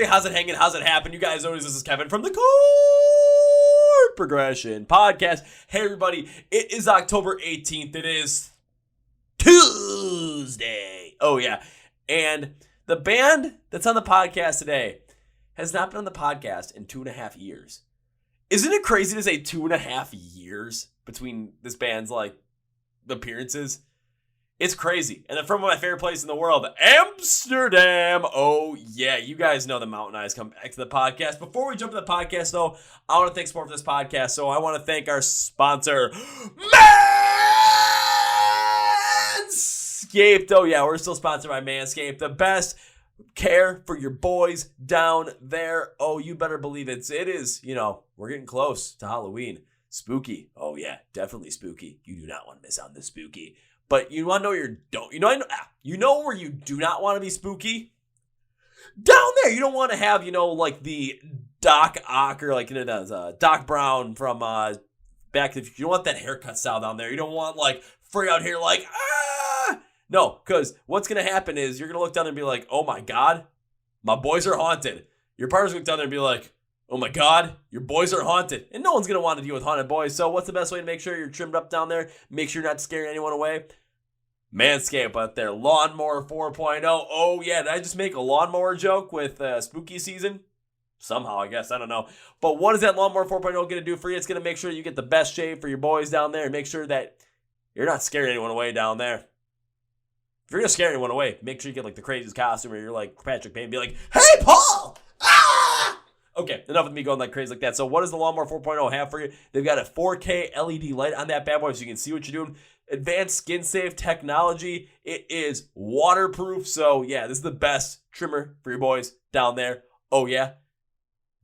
everybody? How's it hanging? How's it happen? You guys know this is Kevin from the Chord Progression Podcast. Hey, everybody. It is October 18th. It is Tuesday. Oh, yeah. And the band that's on the podcast today has not been on the podcast in 2.5 years. Isn't it crazy to say 2.5 years between this band's, appearances? It's crazy. And then from my favorite place in the world, Amsterdam. Oh, yeah. You guys know the Mountain Eyes come back to the podcast. Before we jump to the podcast, though, I want to thank support for this podcast. So I want to thank our sponsor, Manscaped. Oh, yeah. We're still sponsored by Manscaped. The best care for your boys down there. Oh, you better believe it. It is, we're getting close to Halloween. Spooky. Oh, yeah. Definitely spooky. You do not want to miss out on the spooky. But you want to know where you do not want to be spooky? Down there. You don't want to have, the Doc Ock or Doc Brown from back. You don't want that haircut style down there. You don't want free out here No, because what's going to happen is you're going to look down there and be like, oh my God, my boys are haunted. Your partner's going to look down there and be like, oh my God, your boys are haunted. And no one's going to want to deal with haunted boys. So what's the best way to make sure you're trimmed up down there? Make sure you're not scaring anyone away? Manscaped out there. Lawnmower 4.0. Oh, yeah. Did I just make a lawnmower joke with spooky season? Somehow, I guess. I don't know. But what is that Lawnmower 4.0 going to do for you? It's going to make sure you get the best shave for your boys down there and make sure that you're not scaring anyone away down there. If you're going to scare anyone away, make sure you get the craziest costume where you're like Patrick Payne and be like, hey, Paul! Ah! Okay, enough with me going crazy like that. So what does the Lawnmower 4.0 have for you? They've got a 4K LED light on that bad boy so you can see what you're doing. Advanced skin safe technology. It is waterproof. So yeah, this is the best trimmer for your boys down there. Oh yeah,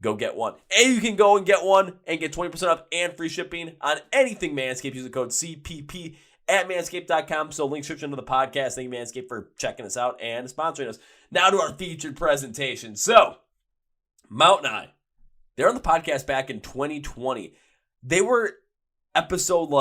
go get one. And you can go and get one and get 20% off and free shipping on anything Manscaped. Use the code CPP at manscaped.com. So link description to the podcast. Thank you Manscaped for checking us out and sponsoring us. Now to our featured presentation. So Mountain Eye, they're on the podcast back in 2020. They were episode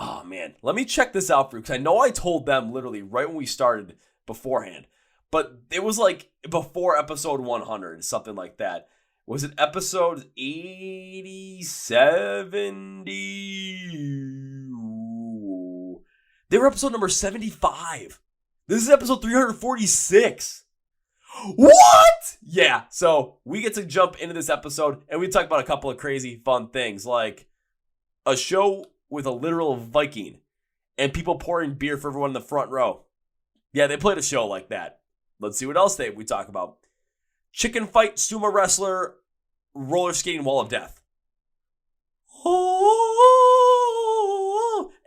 oh man, let me check this out for you because I know I told them literally right when we started beforehand, but it was before episode 100, something like that. Was it episode 80, 70? Ooh. They were episode number 75. This is episode 346. What? Yeah, so we get to jump into this episode and we talk about a couple of crazy fun things like a show with a literal Viking and people pouring beer for everyone in the front row. Yeah, they played a show like that. Let's see what else we talk about. Chicken fight, sumo wrestler, roller skating wall of death. Oh!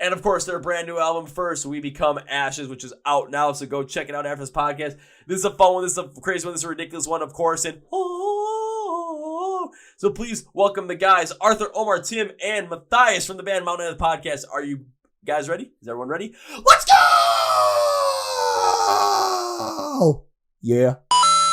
And of course, their brand new album, First We Become Ashes, which is out now. So go check it out after this podcast. This is a fun one. This is a crazy one. This is a ridiculous one, of course. And so please welcome the guys, Arthur, Omar, Tim, and Matthijs from the band Mountain Eye Podcast. Are you guys ready? Is everyone ready? Let's go! Yeah.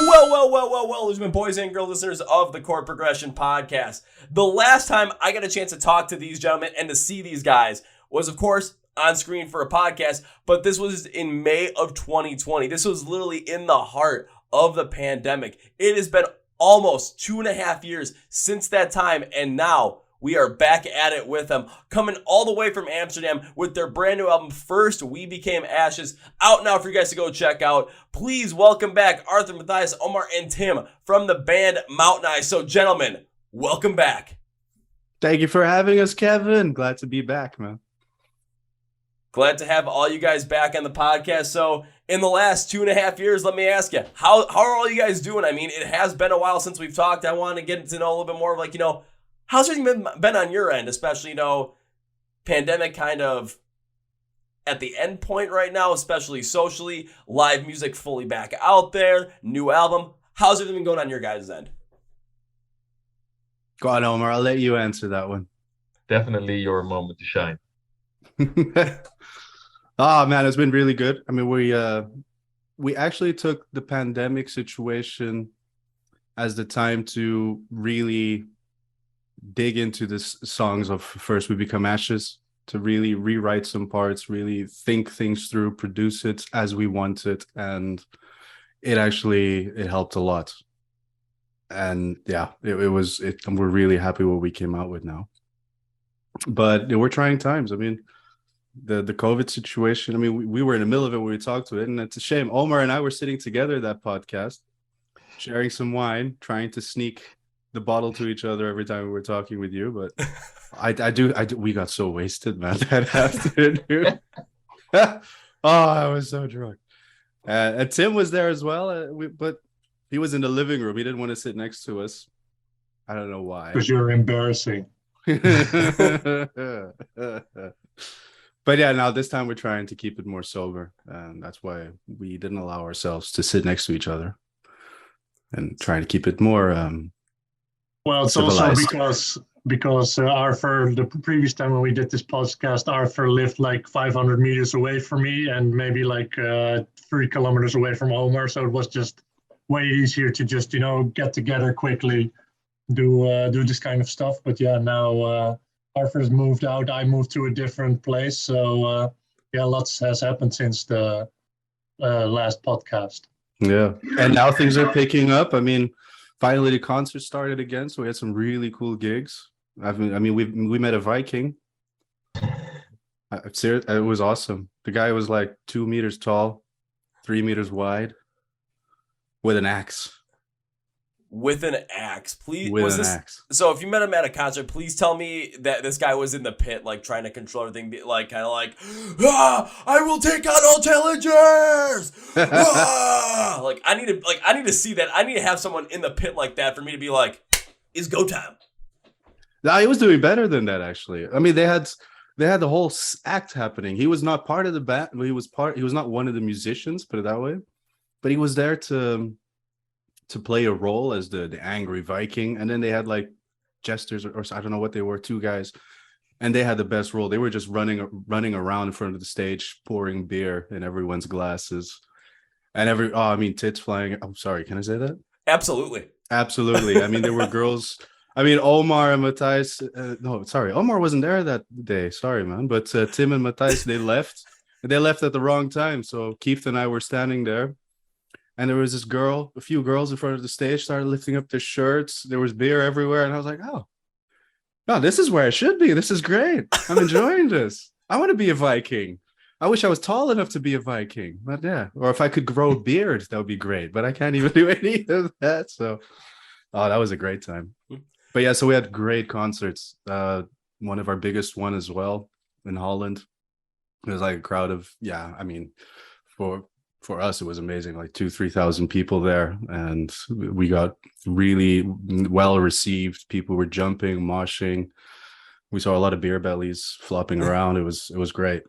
Well, there's been boys and girls listeners of the Chord Progression Podcast. The last time I got a chance to talk to these gentlemen and to see these guys was, of course, on screen for a podcast, but this was in May of 2020. This was literally in the heart of the pandemic. It has been almost 2.5 years since that time, and now we are back at it with them, coming all the way from Amsterdam with their brand new album, First We Became Ashes, out now for you guys to go check out. Please welcome back Arthur, Matthijs, Omar, and Tim from the band Mountain Eye. So, gentlemen, welcome back. Thank you for having us, Kevin. Glad to be back, man. Glad to have all you guys back on the podcast. So, in the last 2.5 years, let me ask you, how are all you guys doing? I mean, it has been a while since we've talked. I want to get to know a little bit more of how's everything been on your end, especially, pandemic kind of at the end point right now, especially socially, live music fully back out there, new album. How's everything going on your guys' end? Go on, Omar. I'll let you answer that one. Definitely your moment to shine. Oh man, it's been really good. I mean, we actually took the pandemic situation as the time to really dig into the songs of First We Become Ashes, to really rewrite some parts, really think things through, produce it as we want it, and it helped a lot. And yeah, and we're really happy what we came out with now. But we're trying times. I mean, the COVID situation. I mean, we were in the middle of it when we talked to it, and it's a shame. Omar and I were sitting together that podcast, sharing some wine, trying to sneak the bottle to each other every time we were talking with you. But I do. We got so wasted, man. That afternoon, dude. Oh, I was so drunk. And Tim was there as well, but he was in the living room. He didn't want to sit next to us. I don't know why. Because you're embarrassing. But yeah, now this time we're trying to keep it more sober, and that's why we didn't allow ourselves to sit next to each other, and trying to keep it more. Well, it's civilized. also because Arthur, the previous time when we did this podcast, Arthur lived like 500 meters away from me, and maybe like 3 kilometers away from Omar. So it was just way easier to just get together quickly, do this kind of stuff. But yeah, now Arthur's moved out. I moved to a different place. So yeah, lots has happened since the last podcast. Yeah, and now things are picking up. I mean, finally the concert started again, so we had some really cool gigs. I mean, we met a Viking. It was awesome. The guy was like 2 meters tall, 3 meters wide, with an axe. With an axe, please. With an axe. So if you met him at a concert, please tell me that this guy was in the pit, like trying to control everything, like kind of like, I will take on all challengers. Like I need to see that. I need to have someone in the pit like that for me to be like, it's go time. No, he was doing better than that, actually. I mean, they had the whole act happening. He was not part of the band. He was not one of the musicians, put it that way, but he was there to play a role as the angry Viking. And then they had like jesters or I don't know what they were, 2 guys, and they had the best role. They were just running around in front of the stage, pouring beer in everyone's glasses, and tits flying. I'm sorry, can I say that? Absolutely. I mean, there were girls. I mean, Omar and Matthijs. No, sorry, Omar wasn't there that day. Sorry, man. But Tim and Matthijs, they left. They left at the wrong time. So Keith and I were standing there. And there was a few girls in front of the stage started lifting up their shirts. There was beer everywhere. And I was like, oh, no, this is where I should be. This is great. I'm enjoying this. I want to be a Viking. I wish I was tall enough to be a Viking. But yeah, or if I could grow a beard, that would be great. But I can't even do any of that. So, that was a great time. But yeah, so we had great concerts. One of our biggest one as well in Holland. It was like a crowd of, I mean, for us, it was amazing, like 2,000-3,000 people there. And we got really well received. People were jumping, moshing. We saw a lot of beer bellies flopping around. It was great.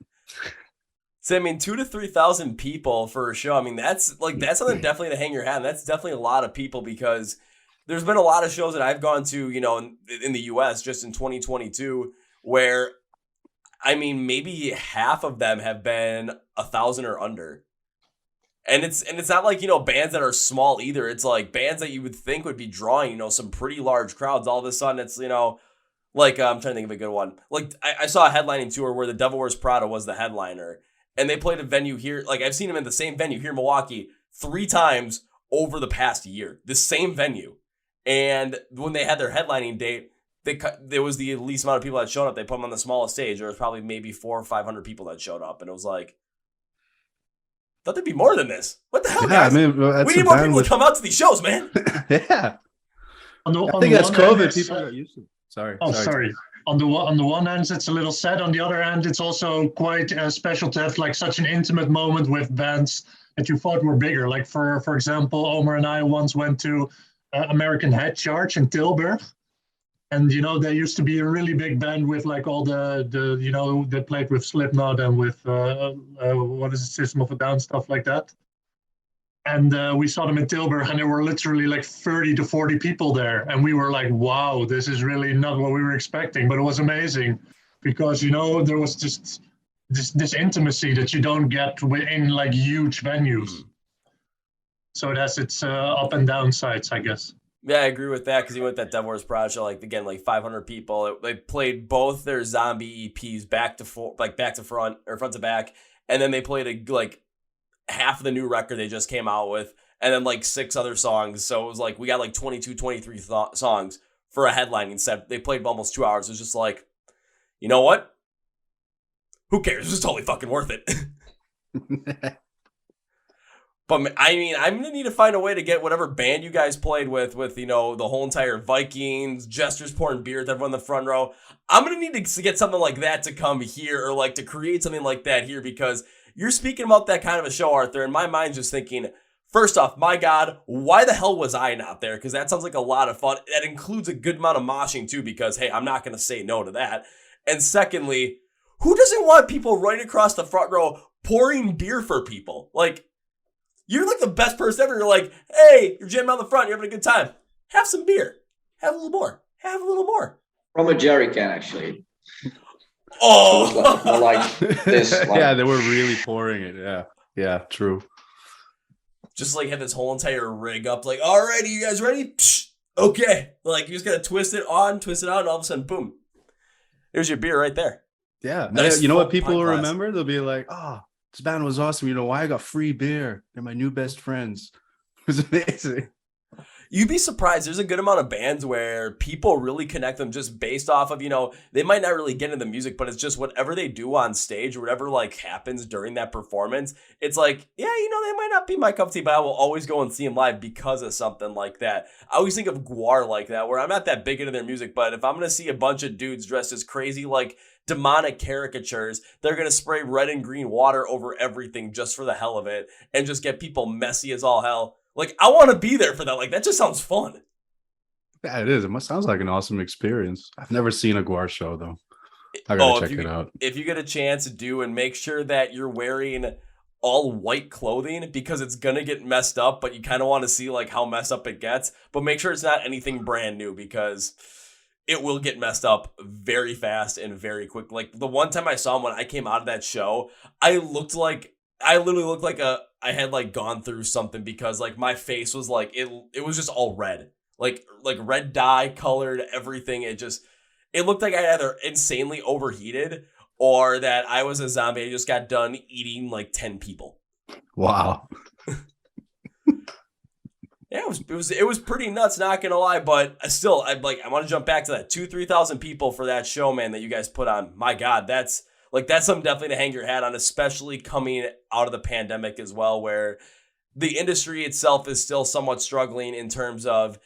So, I mean, 2,000 to 3,000 people for a show. I mean, that's something definitely to hang your hat on. That's definitely a lot of people, because there's been a lot of shows that I've gone to, in the US just in 2022, where, I mean, maybe half of them have been 1,000 or under. And it's not like, bands that are small either. It's like bands that you would think would be drawing, some pretty large crowds. All of a sudden it's, like, I'm trying to think of a good one. Like I saw a headlining tour where the Devil Wears Prada was the headliner, and they played a venue here. Like I've seen them in the same venue here in Milwaukee 3 times over the past year, the same venue. And when they had their headlining date, there was the least amount of people that showed up. They put them on the smallest stage. There was probably maybe 400 or 500 people that showed up. And it was like, thought there'd be more than this. What the hell, guys? I mean, we need more people to come out to these shows, man. Yeah. I think that's COVID. People got used to it. Sorry. Sorry. On the one hand, it's a little sad. On the other hand, it's also quite special to have like such an intimate moment with bands that you thought were bigger. Like for example, Omar and I once went to American Head Charge in Tilburg. And, they used to be a really big band with like all the they played with Slipknot and with, System of a Down, stuff like that. And we saw them in Tilburg, and there were literally like 30 to 40 people there. And we were like, wow, this is really not what we were expecting. But it was amazing because, there was just this intimacy that you don't get in like huge venues. So it has its up and down sides, I guess. Yeah, I agree with that, because you went that Devil Wears Prada show, like, again, like 500 people. They played both their zombie EPs back to front or front to back, and then they played like half of the new record they just came out with, and then like 6 other songs. So it was like we got like 22, 23 songs for a headlining set. They played almost 2 hours. It was just like, you know what? Who cares? It was totally fucking worth it. But I mean, I'm going to need to find a way to get whatever band you guys played with, you know, the whole entire Vikings, jesters pouring beer with everyone in the front row. I'm going to need to get something like that to come here, or like to create something like that here, because you're speaking about that kind of a show, Arthur, and my mind's just thinking, first off, my God, why the hell was I not there? Because that sounds like a lot of fun. That includes a good amount of moshing too, because, hey, I'm not going to say no to that. And secondly, who doesn't want people right across the front row pouring beer for people? Like, you're like the best person ever. You're like, hey, you're jamming out the front. You're having a good time. Have some beer. Have a little more. Have a little more. From a jerry can, actually. Oh. So it was like this. Like, Yeah, they were really pouring it. Yeah, true. Just like have this whole entire rig up. Like, all righty, you guys ready? Psh, okay. Like, you just got to twist it on, twist it out, and all of a sudden, boom. There's your beer right there. Yeah. Nice You know what full people pint will glass. remember? They'll be like, oh, this band was awesome. You know why? I got free beer. They're my new best friends. It was amazing. You'd be surprised. There's a good amount of bands where people really connect them just based off of, you know, they might not really get into the music, but it's just whatever they do on stage or whatever like happens during that performance. It's like, yeah, you know, they might not be my cup of tea, but I will always go and see them live because of something like that. I always think of Guar like that, where I'm not that big into their music, but if I'm going to see a bunch of dudes dressed as crazy, like demonic caricatures, they're going to spray red and green water over everything just for the hell of it and just get people messy as all hell. Like, I want to be there for that. Like, that just sounds fun. Yeah, it is. Sounds like an awesome experience. I've never seen a Guar show, though. I gotta check it out. If you get a chance to do, and make sure that you're wearing all white clothing, because it's going to get messed up, but you kind of want to see like how messed up it gets. But make sure it's not anything brand new, because it will get messed up very fast and very quick. Like the one time I saw him when I came out of that show, I literally looked like I had like gone through something, because like my face was like, it was just all red, like red dye colored everything. It looked like I either insanely overheated or that I was a zombie. I just got done eating like 10 people. Wow. Yeah, it was pretty nuts, not gonna lie, but still, I want to jump back to that 2,000-3,000 people for that show, man, that you guys put on. My God, that's something definitely to hang your hat on, especially coming out of the pandemic as well, where the industry itself is still somewhat struggling in terms of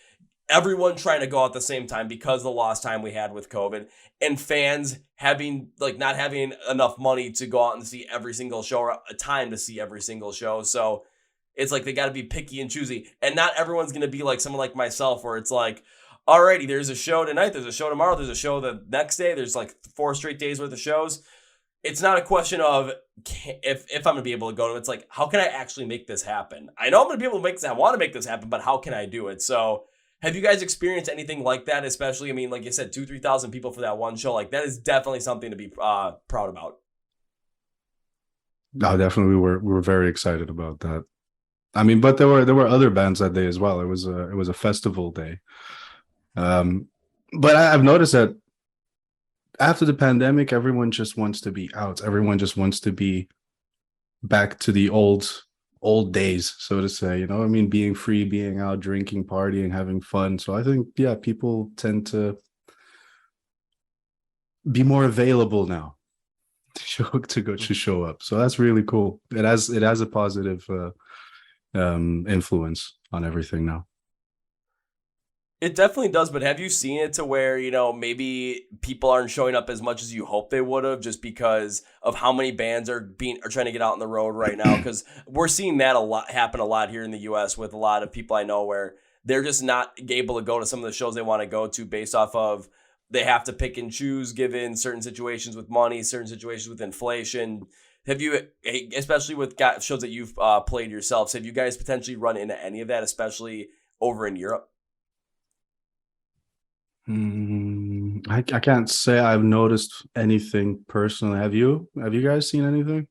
everyone trying to go out at the same time because of the lost time we had with COVID, and fans having not having enough money to go out and see every single show, or a time to see every single show. So it's like they got to be picky and choosy, and not everyone's going to be like someone like myself, where it's like, alrighty, there's a show tonight, there's a show tomorrow, there's a show the next day, there's like 4 straight days worth of shows. It's not a question of if I'm going to be able to go to it. It's like, how can I actually make this happen? I know I'm going to be able to make this. I want to make this happen, but how can I do it? So have you guys experienced anything like that? Especially, I mean, like you said, 2,000-3,000 people for that one show. Like, that is definitely something to be proud about. No, definitely. We were very excited about that. I mean, but there were other bands that day as well. It was a festival day. But I've noticed that after the pandemic, everyone just wants to be out. Everyone just wants to be back to the old days, so to say. You know, I mean, being free, being out, drinking, partying, having fun. So I think, yeah, people tend to be more available now to show up. So that's really cool. It has a positive influence on everything now. It definitely does, but have you seen it to where, you know, maybe people aren't showing up as much as you hope they would have, just because of how many bands are trying to get out on the road right now? Because we're seeing that happen a lot here in the U.S. with a lot of people I know, where they're just not able to go to some of the shows they want to go to based off of they have to pick and choose given certain situations with money, certain situations with inflation. Have you, especially with shows that you've played yourselves, have you guys potentially run into any of that, especially over in Europe? I can't say I've noticed anything personally. Have you guys seen anything?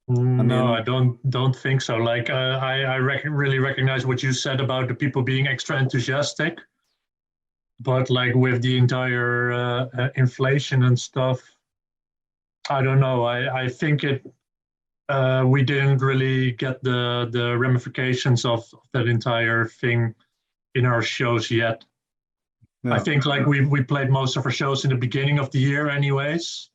No, I don't think so. Like I really recognize what you said about the people being extra enthusiastic, but like with the entire inflation and stuff, I don't know. I think we didn't really get the ramifications of that entire thing in our shows yet. No. I think like we played most of our shows in the beginning of the year anyways.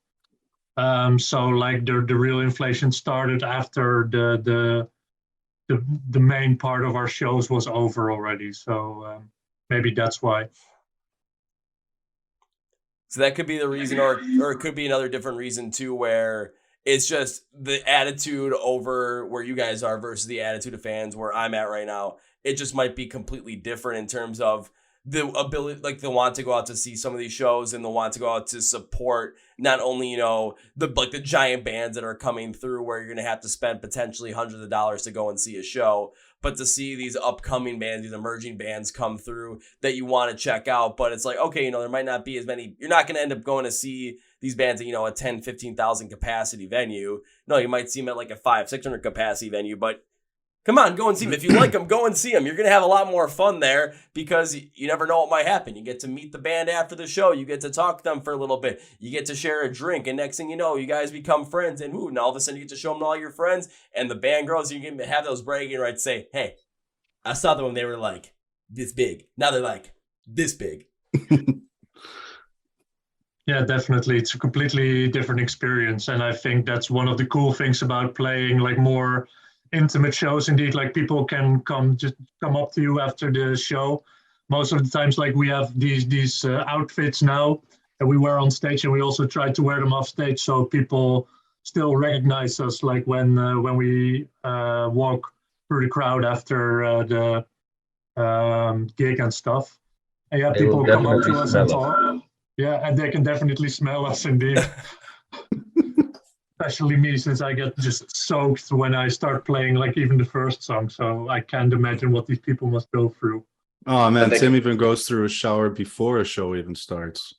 So like the real inflation started after the main part of our shows was over already. So maybe that's why. So that could be the reason, or it could be another different reason too, where it's just the attitude over where you guys are versus the attitude of fans where I'm at right now. It just might be completely different in terms of the ability, like they'll want to go out to see some of these shows and they'll want to go out to support not only, you know, the giant bands that are coming through where you're going to have to spend potentially hundreds of dollars to go and see a show, but to see these upcoming bands, these emerging bands come through that you want to check out. But it's like, okay, you know, there might not be as many, you're not going to end up going to see these bands at, you know, a 10, 15,000 capacity venue. No, you might see them at like a 500-600 capacity venue, but come on, go and see them. If you like them, go and see them. You're going to have a lot more fun there because you never know what might happen. You get to meet the band after the show. You get to talk to them for a little bit. You get to share a drink. And next thing you know, you guys become friends. And now all of a sudden you get to show them to all your friends. And the band grows. You can have those bragging rights. Say, hey, I saw them when they were like this big. Now they're like this big. Yeah, definitely. It's a completely different experience. And I think that's one of the cool things about playing like more intimate shows. Indeed, like people can come up to you after the show. Most of the times, like we have these outfits now that we wear on stage, and we also try to wear them off stage so people still recognize us, like when we walk through the crowd after the gig and stuff. And yeah, They will people come up to definitely us and smell talk. Yeah, and they can definitely smell us indeed. Especially me, since I get just soaked when I start playing like even the first song. So I can't imagine what these people must go through. Oh man, Tim even goes through a shower before a show even starts.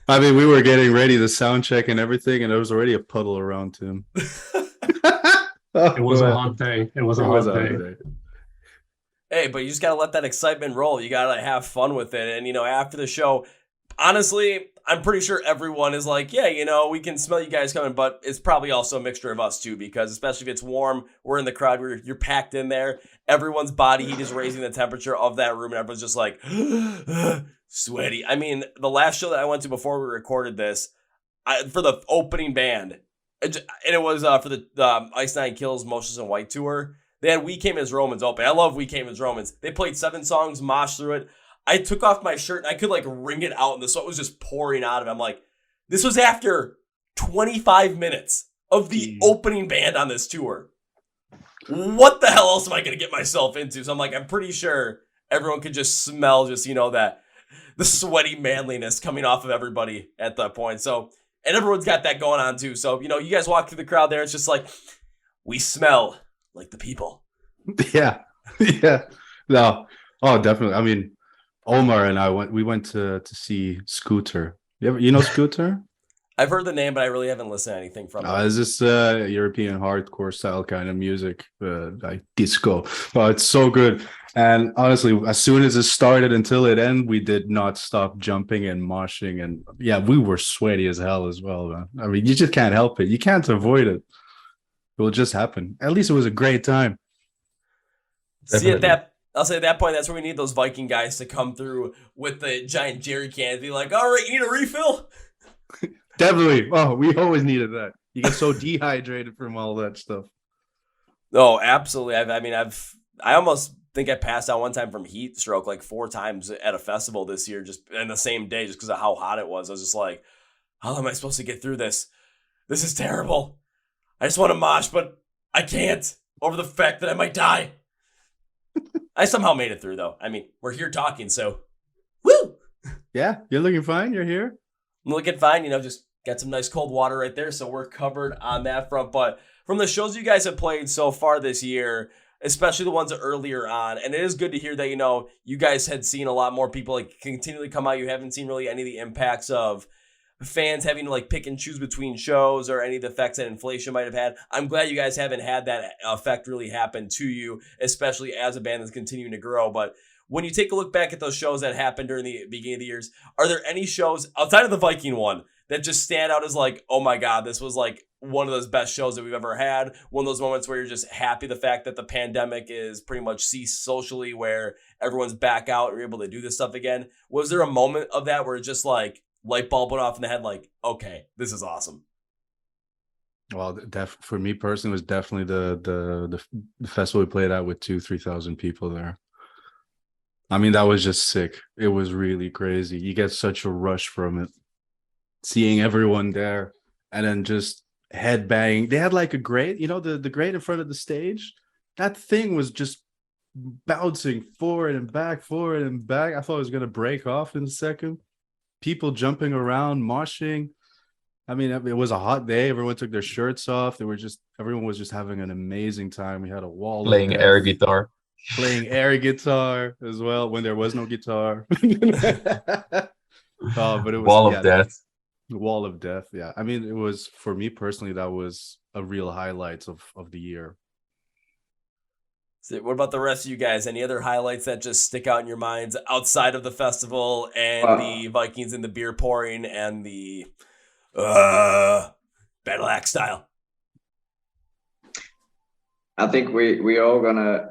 I mean, we were getting ready to sound check and everything, and there was already a puddle around Tim. It was a hot day. It was a hot day. Hey, but you just got to let that excitement roll. You got to have fun with it. And, you know, after the show, honestly, I'm pretty sure everyone is like, yeah, you know, we can smell you guys coming, but it's probably also a mixture of us too, because especially if it's warm, we're in the crowd, you're packed in there, everyone's body heat is raising the temperature of that room, and everyone's just like, sweaty. I mean, the last show that I went to before we recorded this, for the opening band, and it was for the Ice Nine Kills, Motions and White tour, they had We Came as Romans open. I love We Came as Romans. They played 7 songs, mosh through it. I took off my shirt and I could like wring it out and the sweat was just pouring out of it. I'm like, this was after 25 minutes of the opening band on this tour. What the hell else am I going to get myself into? So I'm like, I'm pretty sure everyone could just smell just, you know, that the sweaty manliness coming off of everybody at that point. So, and everyone's got that going on too. So, you know, you guys walk through the crowd there. It's just like, we smell like the people. Yeah. Yeah. No. Oh, definitely. I mean, Omar and we went to see Scooter. You know Scooter? I've heard the name, but I really haven't listened to anything from it. It's this European hardcore style kind of music, like disco. Oh, it's so good. And honestly, as soon as it started until it ended, we did not stop jumping and moshing. And yeah, we were sweaty as hell as well, man. I mean, you just can't help it. You can't avoid it. It will just happen. At least it was a great time. Definitely. I'll say at that point, that's where we need those Viking guys to come through with the giant jerry cans. Be like, all right, you need a refill? Definitely. Oh, we always needed that. You get so dehydrated from all that stuff. Oh, absolutely. I almost think I passed out one time from heat stroke like 4 times at a festival this year, just in the same day, just because of how hot it was. I was just like, how am I supposed to get through this? This is terrible. I just want to mosh, but I can't over the fact that I might die. I somehow made it through, though. I mean, we're here talking, so woo! Yeah, you're looking fine. You're here. I'm looking fine. You know, just got some nice cold water right there, so we're covered on that front. But from the shows you guys have played so far this year, especially the ones earlier on, and it is good to hear that, you know, you guys had seen a lot more people like continually come out. You haven't seen really any of the impacts of fans having to like pick and choose between shows or any of the effects that inflation might have had. I'm glad you guys haven't had that effect really happen to you, especially as a band that's continuing to grow. But when you take a look back at those shows that happened during the beginning of the years, are there any shows outside of the Viking one that just stand out as like, oh my God, this was like one of those best shows that we've ever had. One of those moments where you're just happy the fact that the pandemic is pretty much ceased socially, where everyone's back out and you're able to do this stuff again. Was there a moment of that where it's just like light bulb went off in the head, like, okay, this is awesome? Well, for me personally, it was definitely the festival we played at with 2,000-3,000 people there. I mean, that was just sick. It was really crazy. You get such a rush from it, seeing everyone there, and then just headbanging. They had like a grate, the grate in front of the stage. That thing was just bouncing forward and back. I thought it was gonna break off in a second. People jumping around, moshing. I mean, it was a hot day. Everyone took their shirts off. Everyone was just having an amazing time. We had a wall Playing air guitar. Playing air guitar as well when there was no guitar. But it was Wall of Death. Wall of Death. Yeah. I mean, it was, for me personally, that was a real highlight of the year. So what about the rest of you guys? Any other highlights that just stick out in your minds outside of the festival and the Vikings and the beer pouring and the battle axe style? I think we all gonna.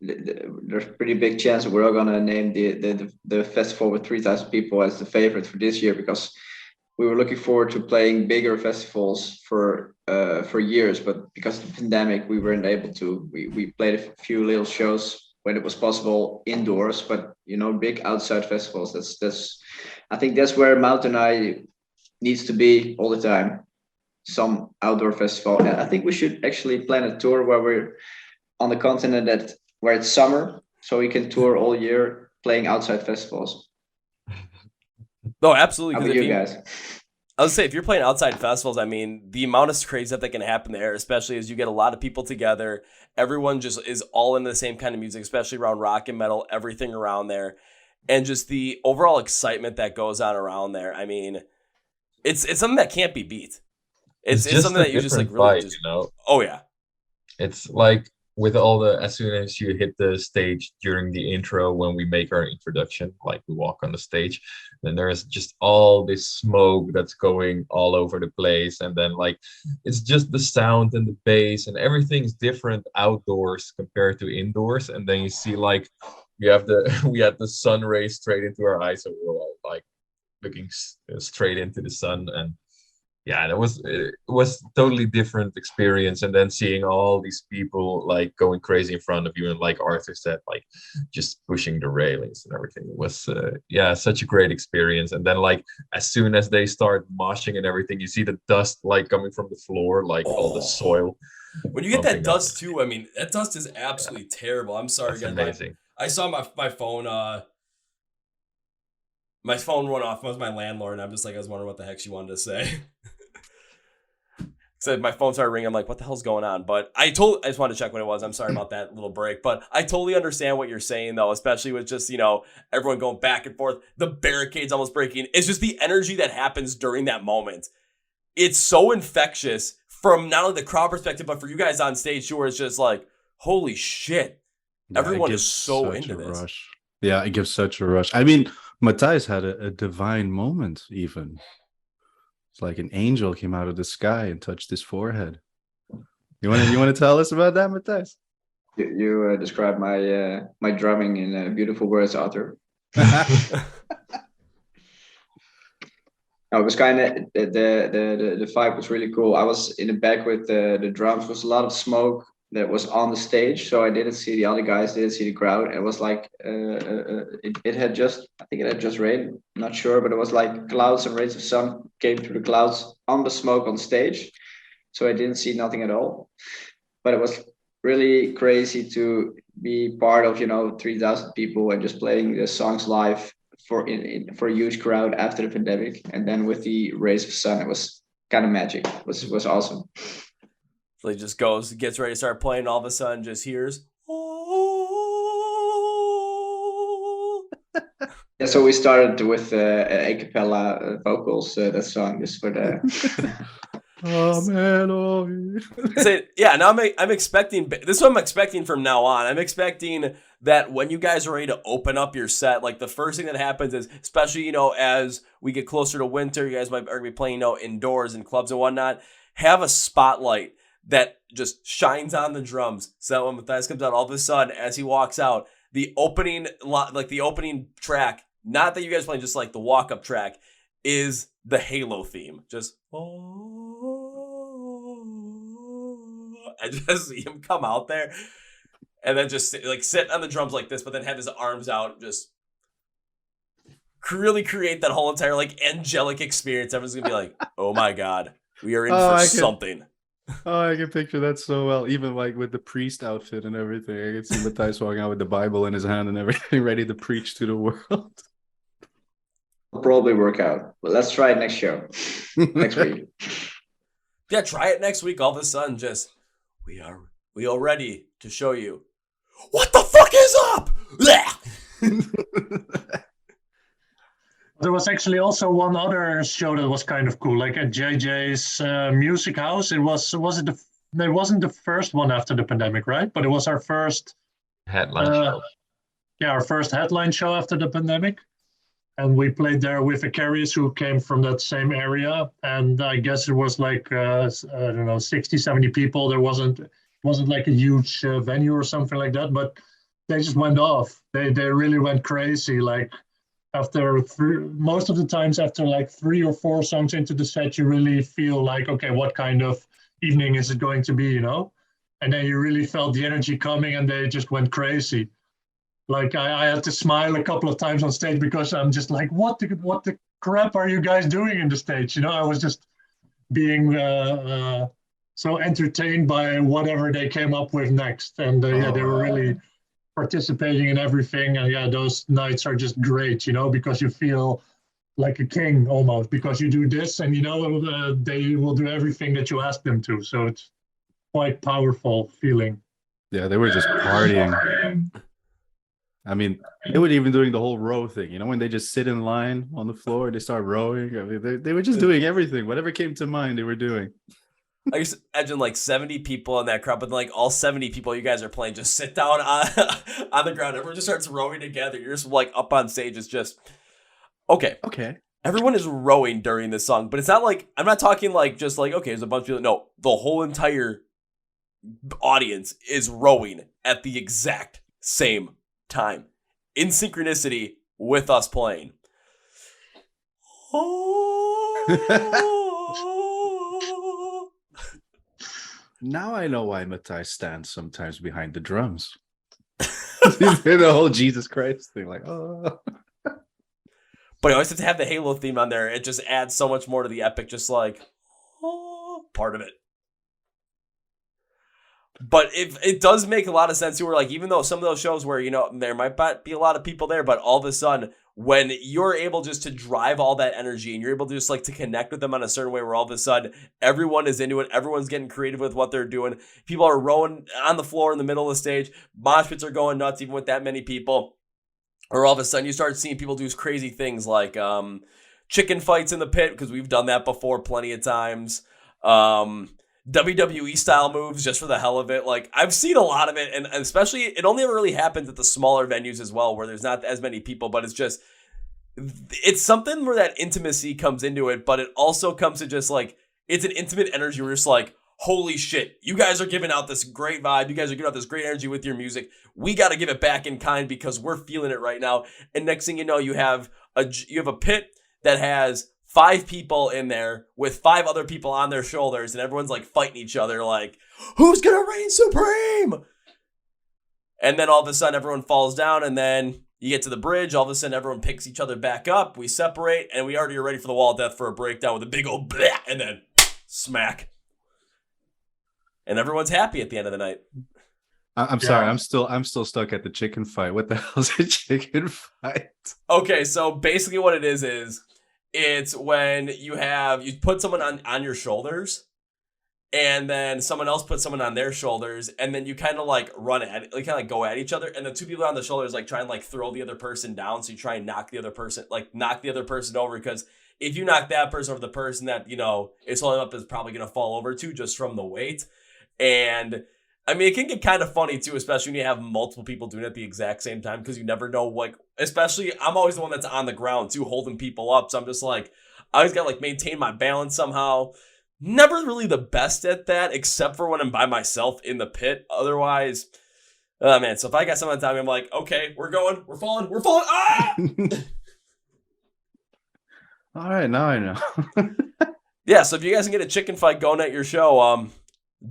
There's a pretty big chance we're all gonna name the festival with 3,000 people as the favorite for this year, because we were looking forward to playing bigger festivals for years, but because of the pandemic, we weren't able to. We played a few little shows when it was possible indoors, but big outside festivals. That's I think that's where Mountain Eye needs to be all the time. Some outdoor festival. And I think we should actually plan a tour where we're on the continent where it's summer, so we can tour all year playing outside festivals. Oh, absolutely. How about you guys? I would say, if you're playing outside festivals, I mean, the amount of crazy stuff that can happen there, especially as you get a lot of people together, everyone just is all into the same kind of music, especially around rock and metal, everything around there, and just the overall excitement that goes on around there. I mean, it's something that can't be beat. It's something that you just like really vibe, Oh yeah. It's like with all as soon as you hit the stage during the intro, when we make our introduction, like we walk on the stage, then there's just all this smoke that's going all over the place. And then like, it's just the sound and the bass and everything's different outdoors compared to indoors. And then you see like, we had the sun rays straight into our eyes. So we're all like looking straight into the sun. And yeah, it was totally different experience. And then seeing all these people like going crazy in front of you, and like Arthur said, like just pushing the railings and everything. It was such a great experience. And then like as soon as they start moshing and everything, you see the dust like coming from the floor, like all the soil. When you get that dust too, I mean, that dust is absolutely terrible. I'm sorry, guys. Amazing. I saw my phone. My phone went off. It was my landlord, and I'm just like, I was wondering what the heck she wanted to say. So my phone started ringing. I'm like, what the hell's going on? But I just wanted to check what it was. I'm sorry about that little break. But I totally understand what you're saying, though, especially with just, everyone going back and forth, the barricades almost breaking. It's just the energy that happens during that moment. It's so infectious from not only the crowd perspective, but for you guys on stage too, where it's just like, holy shit. Yeah, everyone is so into this. Rush. Yeah, it gives such a rush. I mean, Matthijs had a divine moment even. It's like an angel came out of the sky and touched his forehead. You want to tell us about that, Matthijs? You described my drumming in beautiful words, Arthur. No, it was kind of the vibe was really cool. I was in the back with the drums. There was a lot of smoke that was on the stage, so I didn't see the other guys, didn't see the crowd. It was like it had just rained. I'm not sure, but it was like clouds and rays of sun came through the clouds on the smoke on stage, so I didn't see nothing at all. But it was really crazy to be part of 3,000 people and just playing the songs live for a huge crowd after the pandemic, and then with the rays of sun, it was kind of magic. It was awesome. So he just gets ready to start playing, all of a sudden just hears. Yeah, so we started with a cappella vocals, that song, just for the. So, yeah, now I'm expecting, this is what I'm expecting from now on. I'm expecting that when you guys are ready to open up your set, like the first thing that happens is, especially, as we get closer to winter, you guys are going to be playing, indoors in clubs and whatnot. have a spotlight that just shines on the drums. So when Matthijs comes out, all of a sudden, as he walks out, the opening track, not that you guys playing, just like the walk-up track, is the Halo theme. Just, I just see him come out there and then just sit on the drums like this, but then have his arms out, just really create that whole entire angelic experience. Everyone's gonna be like, "Oh my god, we are in for something." I can picture that so well. Even with the priest outfit and everything, I can see Matthijs walking out with the Bible in his hand and everything, ready to preach to the world. Will probably work out, but let's try it next show, next week. Yeah, try it next week. All of a sudden, just we are ready to show you what the fuck is up. There was actually also one other show that was kind of cool, like at JJ's Music House. It wasn't the first one after the pandemic, right? But it was our first Headline show. Yeah, our first headline show after the pandemic. And we played there with Vicarious, who came from that same area. And I guess it was 60, 70 people. There wasn't like a huge venue or something like that, but they just went off. They really went crazy. Most of the times after 3 or 4 songs into the set, you really feel okay, what kind of evening is it going to be, And then you really felt the energy coming, and they just went crazy. I had to smile a couple of times on stage because I'm just what the crap are you guys doing in the stage? I was just being so entertained by whatever they came up with next. And they were really participating in everything. And those nights are just great, because you feel like a king almost, because you do this and, they will do everything that you ask them to. So it's quite powerful feeling. Yeah, they were just partying. I mean, they were even doing the whole row thing, when they just sit in line on the floor, they start rowing. I mean, they were just doing everything. Whatever came to mind, they were doing. I just imagine 70 people in that crowd, but all 70 people you guys are playing just sit down on the ground. Everyone just starts rowing together. You're just up on stage. It's just, okay. Everyone is rowing during this song, but it's not I'm not talking just okay, there's a bunch of people. No, the whole entire audience is rowing at the exact same time in synchronicity with us playing. Now I know why Matthijs stands sometimes behind the drums. The whole Jesus Christ thing, But you always have to have the Halo theme on there. It just adds so much more to the epic, just part of it. But it does make a lot of sense. Where even though some of those shows where there might not be a lot of people there, but all of a sudden when you're able just to drive all that energy and you're able to just to connect with them on a certain way, where all of a sudden everyone is into it, everyone's getting creative with what they're doing. People are rowing on the floor in the middle of the stage. Mosh pits are going nuts even with that many people. Or all of a sudden you start seeing people do crazy things like chicken fights in the pit, because we've done that before plenty of times. WWE style moves just for the hell of it. I've seen a lot of it, and especially it only ever really happens at the smaller venues as well, where there's not as many people, but it's something where that intimacy comes into it, but it also comes to just it's an intimate energy where you're just holy shit, you guys are giving out this great vibe, you guys are giving out this great energy with your music, we got to give it back in kind because we're feeling it right now. And next thing you know, you have a pit that has 5 people in there with 5 other people on their shoulders, and everyone's fighting each other, who's gonna reign supreme? And then all of a sudden everyone falls down, and then you get to the bridge, all of a sudden everyone picks each other back up, we separate, and we already are ready for the wall of death for a breakdown with a big old bleh, and then smack. And everyone's happy at the end of the night. I'm sorry, I'm still stuck at the chicken fight. What the hell is a chicken fight? Okay, so basically what it is it's when you put someone on your shoulders, and then someone else puts someone on their shoulders, and then you kind of run at it, kind of go at each other, and the 2 people on the shoulders try and throw the other person down, so you try and knock the other person over, because if you knock that person over, the person that is holding up is probably going to fall over too, just from the weight. And I mean, it can get kind of funny too, especially when you have multiple people doing it at the exact same time, because you never know, especially I'm always the one that's on the ground too, holding people up. So I'm just I always got to maintain my balance somehow. never really the best at that, except for when I'm by myself in the pit. Otherwise, oh man. So if I got someone telling me, I'm like, okay, we're falling. Ah! All right, now I know. Yeah, so if you guys can get a chicken fight going at your show,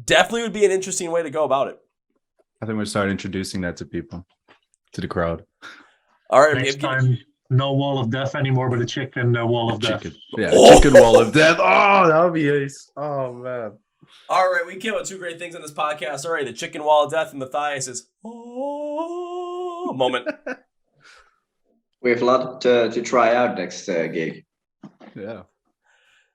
definitely would be an interesting way to go about it. I think we'll start introducing that to people, to the crowd. All right. Next time, no wall of death anymore, but a chicken wall of death. Yeah, chicken wall of death. Oh, that would be ace. Oh, man. All right, we came up with two great things on this podcast. All right, the chicken wall of death and Matthias is moment. We have a lot to try out next gig. Yeah.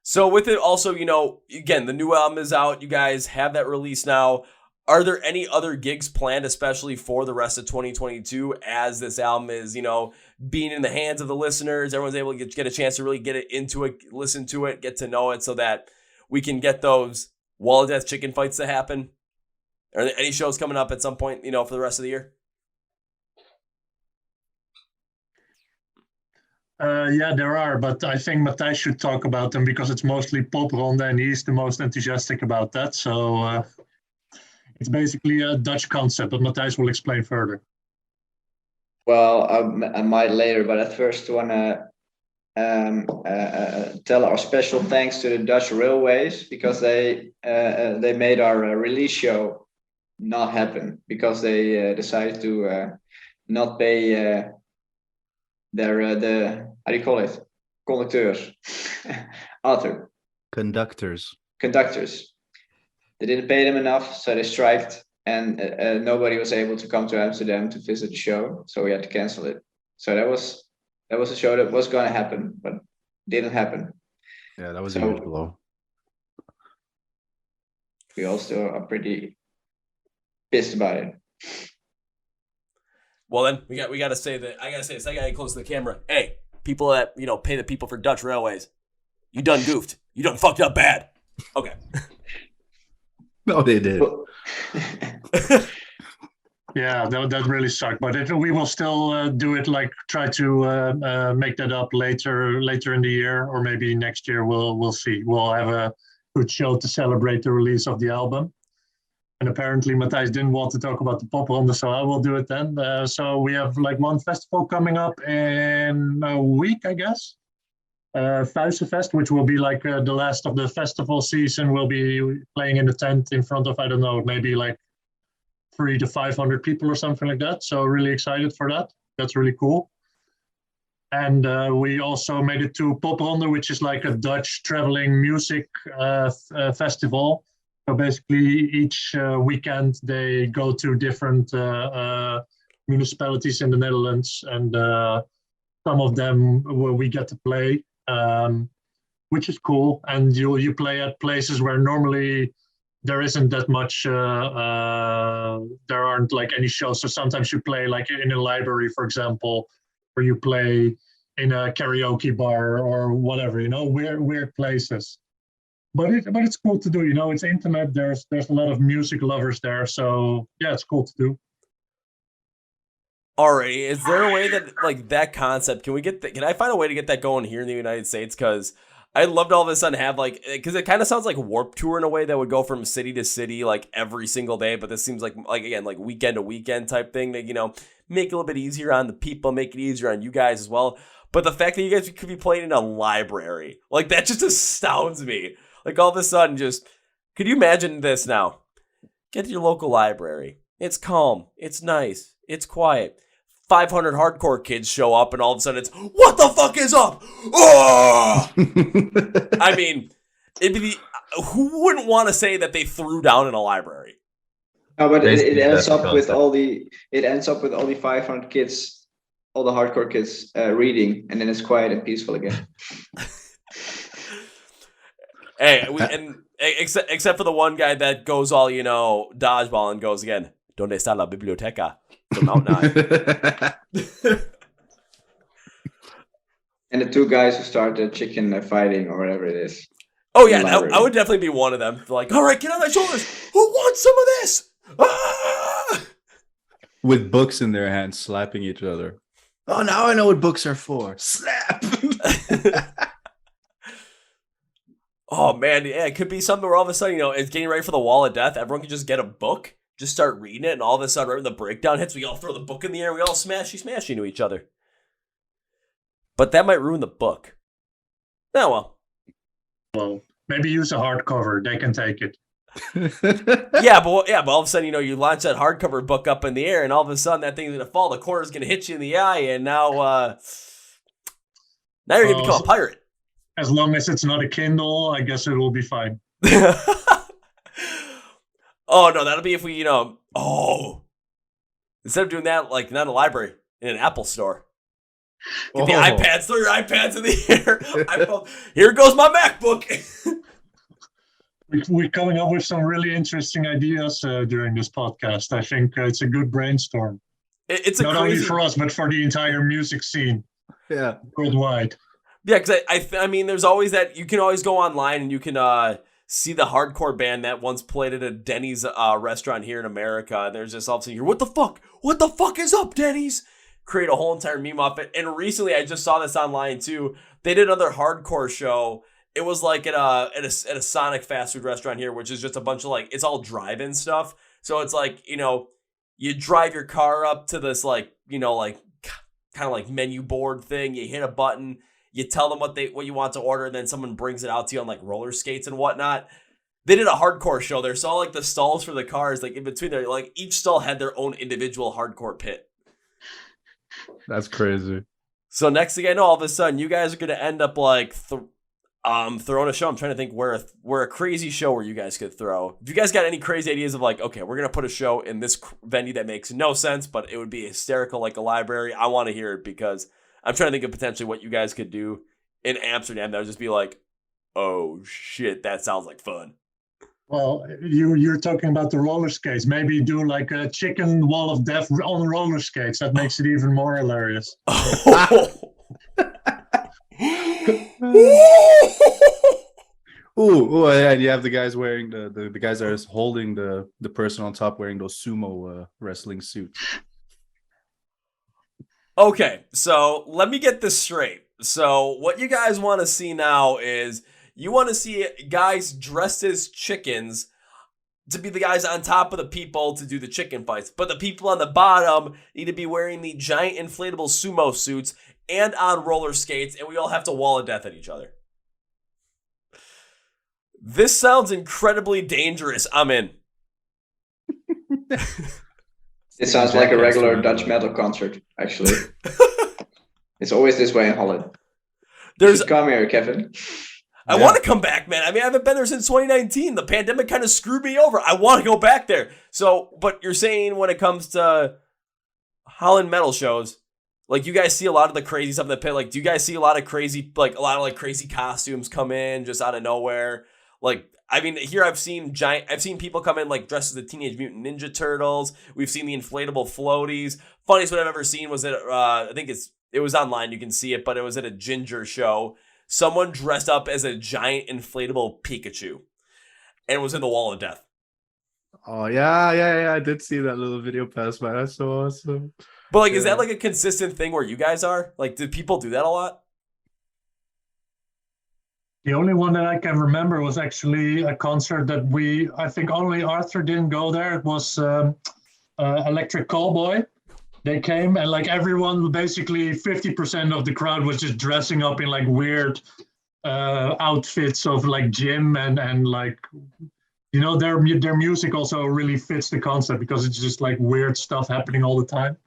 So with it also, again, the new album is out. You guys have that release now. Are there any other gigs planned, especially for the rest of 2022, as this album is, being in the hands of the listeners? Everyone's able to get a chance to really get it into it, listen to it, get to know it, so that we can get those Wall of Death chicken fights to happen. Are there any shows coming up at some point, for the rest of the year? Yeah, there are, but I think Matthijs should talk about them because it's mostly pop ronde and he's the most enthusiastic about that. So it's basically a Dutch concept, but Matthijs will explain further. Well, I might later, but at first I want to tell our special thanks to the Dutch Railways because they made our release show not happen because they decided to not pay their how do you call it? Conducteurs, Conductors. They didn't pay them enough, so they striked, and nobody was able to come to Amsterdam to visit the show, so we had to cancel it. So that was a show that was going to happen, but didn't happen. Yeah, that was a huge blow. We also are pretty pissed about it. Well, then we got to say that. I got to say this. I got to get close to the camera. Hey, people that pay the people for Dutch Railways, you done goofed. You done fucked up bad. Okay. No, they did. Yeah, that really sucked. But we will still do it. Like try to make that up later in the year, or maybe next year. We'll see. We'll have a good show to celebrate the release of the album. And apparently Matthijs didn't want to talk about the pop ronde, so I will do it then. So we have like one festival coming up in a week, I guess. Fest, which will be like the last of the festival season. We'll be playing in the tent in front of, I don't know, maybe like 300 to 500 people or something like that. So really excited for that. That's really cool. And we also made it to Pop Ronde, which is like a Dutch traveling music festival. So basically each weekend they go to different municipalities in the Netherlands, and some of them where we get to play, which is cool. And you play at places where normally there isn't that much, there aren't like any shows. So sometimes you play like in a library, for example, or you play in a karaoke bar or whatever, weird places. But it's cool to do, it's intimate. There's a lot of music lovers there. So yeah, it's cool to do. Alrighty, is there a way that like that concept, can I find a way to get that going here in the United States? Because I'd love to all of a sudden have because it kind of sounds like Warped Tour in a way that would go from city to city like every single day. But this seems like again, like weekend to weekend type thing that, make it a little bit easier on the people, make it easier on you guys as well. But the fact that you guys could be playing in a library, like that just astounds me. Like all of a sudden could you imagine this now? Get to your local library. It's calm. It's nice. It's quiet. 500 hardcore kids show up and all of a sudden it's, what the fuck is up? Oh! I mean, who wouldn't want to say that they threw down in a library? No, but it ends up with all the 500 kids, all the hardcore kids reading, and then it's quiet and peaceful again. Hey, except for the one guy that goes all, dodgeball and goes again, ¿Dónde está la biblioteca? From Mountain Eye. And the two guys who started chicken fighting or whatever it is. Oh, yeah, I would definitely be one of them. Like, all right, get on my shoulders. Who wants some of this? Ah! With books in their hands, slapping each other. Oh, now I know what books are for. Slap! Oh man, yeah, it could be something where all of a sudden, it's getting ready for the wall of death. Everyone can just get a book, just start reading it, and all of a sudden, right when the breakdown hits, we all throw the book in the air, and we all smash into each other. But that might ruin the book. Oh well. Well, maybe use a hardcover. They can take it. But all of a sudden, you launch that hardcover book up in the air, and all of a sudden, that thing's gonna fall. The corner's gonna hit you in the eye, and now you're gonna become a pirate. As long as it's not a Kindle, I guess it will be fine. Oh no, that'll be if we, instead of doing that, like not in a library, in an Apple store. Get the iPads, throw your iPads in the air. Here goes my MacBook. We're coming up with some really interesting ideas during this podcast. I think it's a good brainstorm. It's not only for us, but for the entire music scene. Yeah, worldwide. Yeah, because I mean, there's always that. You can always go online and you can see the hardcore band that once played at a Denny's restaurant here in America. There's just all of a sudden, you're, what the fuck is up, Denny's? Create a whole entire meme off it. And recently, I just saw this online too. They did another hardcore show. It was like at a Sonic fast food restaurant here, which is just a bunch of it's all drive-in stuff. So it's like, you drive your car up to this kind of like menu board thing. You hit a button, you tell them what you want to order, and then someone brings it out to you on like roller skates and whatnot. They did a hardcore show there. So all like the stalls for the cars, like in between there, like each stall had their own individual hardcore pit. That's crazy. So next thing I know, all of a sudden, you guys are going to end up like throwing a show. I'm trying to think where a crazy show where you guys could throw. If you guys got any crazy ideas of like, okay, we're going to put a show in this venue that makes no sense, but it would be hysterical like a library, I want to hear it, because I'm trying to think of potentially what you guys could do in Amsterdam that would just be like, oh shit, that sounds like fun. Well, you're talking about the roller skates. Maybe do like a chicken wall of death on roller skates. That makes it even more hilarious. Ooh, yeah, you have the guys wearing the guys that are holding the person on top wearing those sumo wrestling suits. Okay, so let me get this straight. So what you guys want to see now is you want to see guys dressed as chickens to be the guys on top of the people to do the chicken fights. But the people on the bottom need to be wearing the giant inflatable sumo suits and on roller skates, and we all have to wall of death at each other. This sounds incredibly dangerous. I'm in. It sounds like a regular Dutch metal concert, actually. It's always this way in Holland. You should come here, Kevin. I want to come back, man. I mean, I haven't been there since 2019. The pandemic kind of screwed me over. I want to go back there. So, but you're saying when it comes to Holland metal shows, like you guys see a lot of the crazy stuff in the pit. Like, do you guys see a lot of crazy costumes come in just out of nowhere? Like, I mean, here I've seen people come in like dressed as the Teenage Mutant Ninja Turtles. We've seen the inflatable floaties. Funniest one I've ever seen was at I think it was online. You can see it, but it was at a Ginger show. Someone dressed up as a giant inflatable Pikachu and was in the wall of death. Oh, yeah. I did see that little video pass by. That's so awesome. But like, is that like a consistent thing where you guys are? Like, do people do that a lot? The only one that I can remember was actually a concert that I think only Arthur didn't go there. It was Electric Callboy. They came and like everyone, basically 50% of the crowd was just dressing up in like weird outfits of like gym and like, you know, their music also really fits the concept because it's just like weird stuff happening all the time.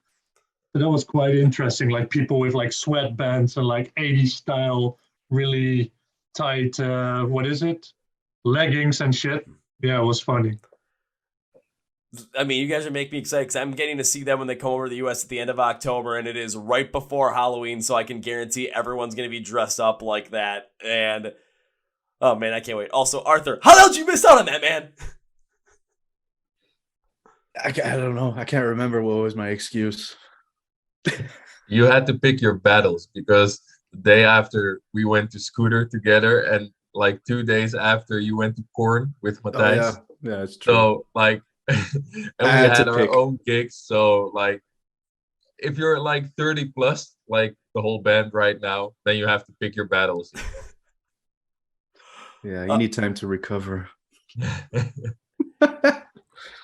So that was quite interesting. Like people with like sweatbands and like 80s style, really tight, leggings and shit. Yeah, it was funny. I mean, you guys are making me excited because I'm getting to see them when they come over to the U.S. at the end of October, and it is right before Halloween, so I can guarantee everyone's going to be dressed up like that. And, oh, man, I can't wait. Also, Arthur, how the hell did you miss out on that, man? I don't know. I can't remember what was my excuse. You had to pick your battles because the day after we went to Scooter together and like 2 days after you went to Korn with Matthijs. Oh, yeah, it's true. So, like, and we had our own gigs, so like if you're like 30 plus like the whole band right now, then you have to pick your battles. Yeah, you need time to recover.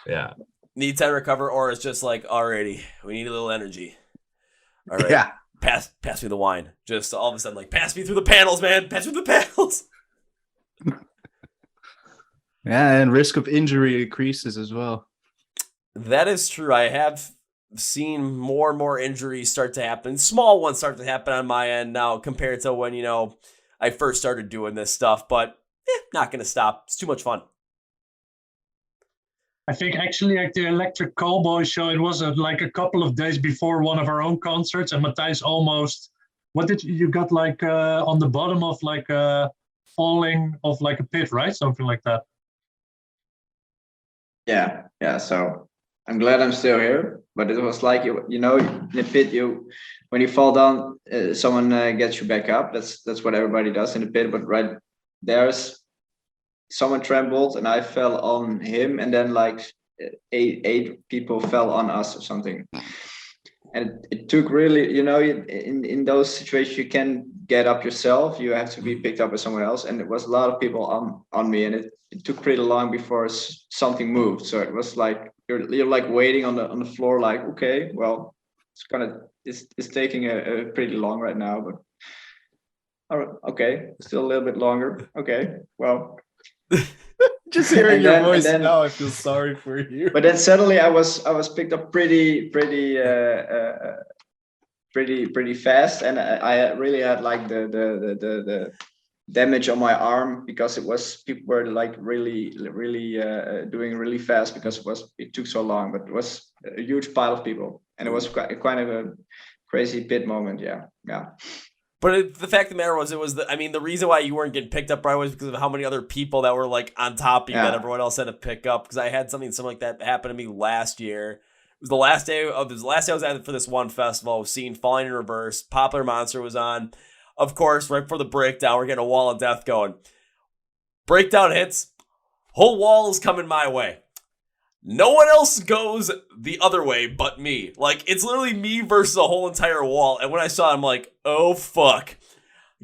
Yeah. Need time to recover, or it's just like, alrighty, we need a little energy. All right. Yeah. Pass me the wine. Just all of a sudden, like, pass me through the panels, man. Pass me through the panels. Yeah, and risk of injury increases as well. That is true. I have seen more and more injuries start to happen. Small ones start to happen on my end now compared to when, I first started doing this stuff. But not going to stop. It's too much fun. I think actually at the Electric Callboy show, it was like a couple of days before one of our own concerts, and Matthijs almost, what did you got like on the bottom of like falling off like a pit, right? Something like that. Yeah. So I'm glad I'm still here, but it was like, in the pit, when you fall down, someone gets you back up. That's what everybody does in the pit. But right there's someone trembled and I fell on him, and then like eight people fell on us or something. And it took really, in those situations, you can get up yourself. You have to be picked up by someone else. And it was a lot of people on me, and it took pretty long before something moved. So it was like, you're like waiting on the floor, like, okay, well, it's taking a pretty long right now, but all right, okay, still a little bit longer. Okay, well. Just hearing your voice now, I feel sorry for you. But then suddenly I was picked up pretty fast, and I really had like the damage on my arm, because people were like really doing really fast, because it took so long. But it was a huge pile of people, and it was kind of a crazy pit moment. Yeah. But the fact of the matter was, the reason why you weren't getting picked up right was because of how many other people that were like on top of you that everyone else had to pick up. Because I had something like that happen to me last year. It was the last day I was at for this one festival. I was seeing Falling in Reverse. Popular Monster was on. Of course, right before the breakdown, we're getting a wall of death going. Breakdown hits. Whole wall is coming my way. No one else goes the other way but me. Like, it's literally me versus a whole entire wall. And when I saw it, I'm like, oh, fuck.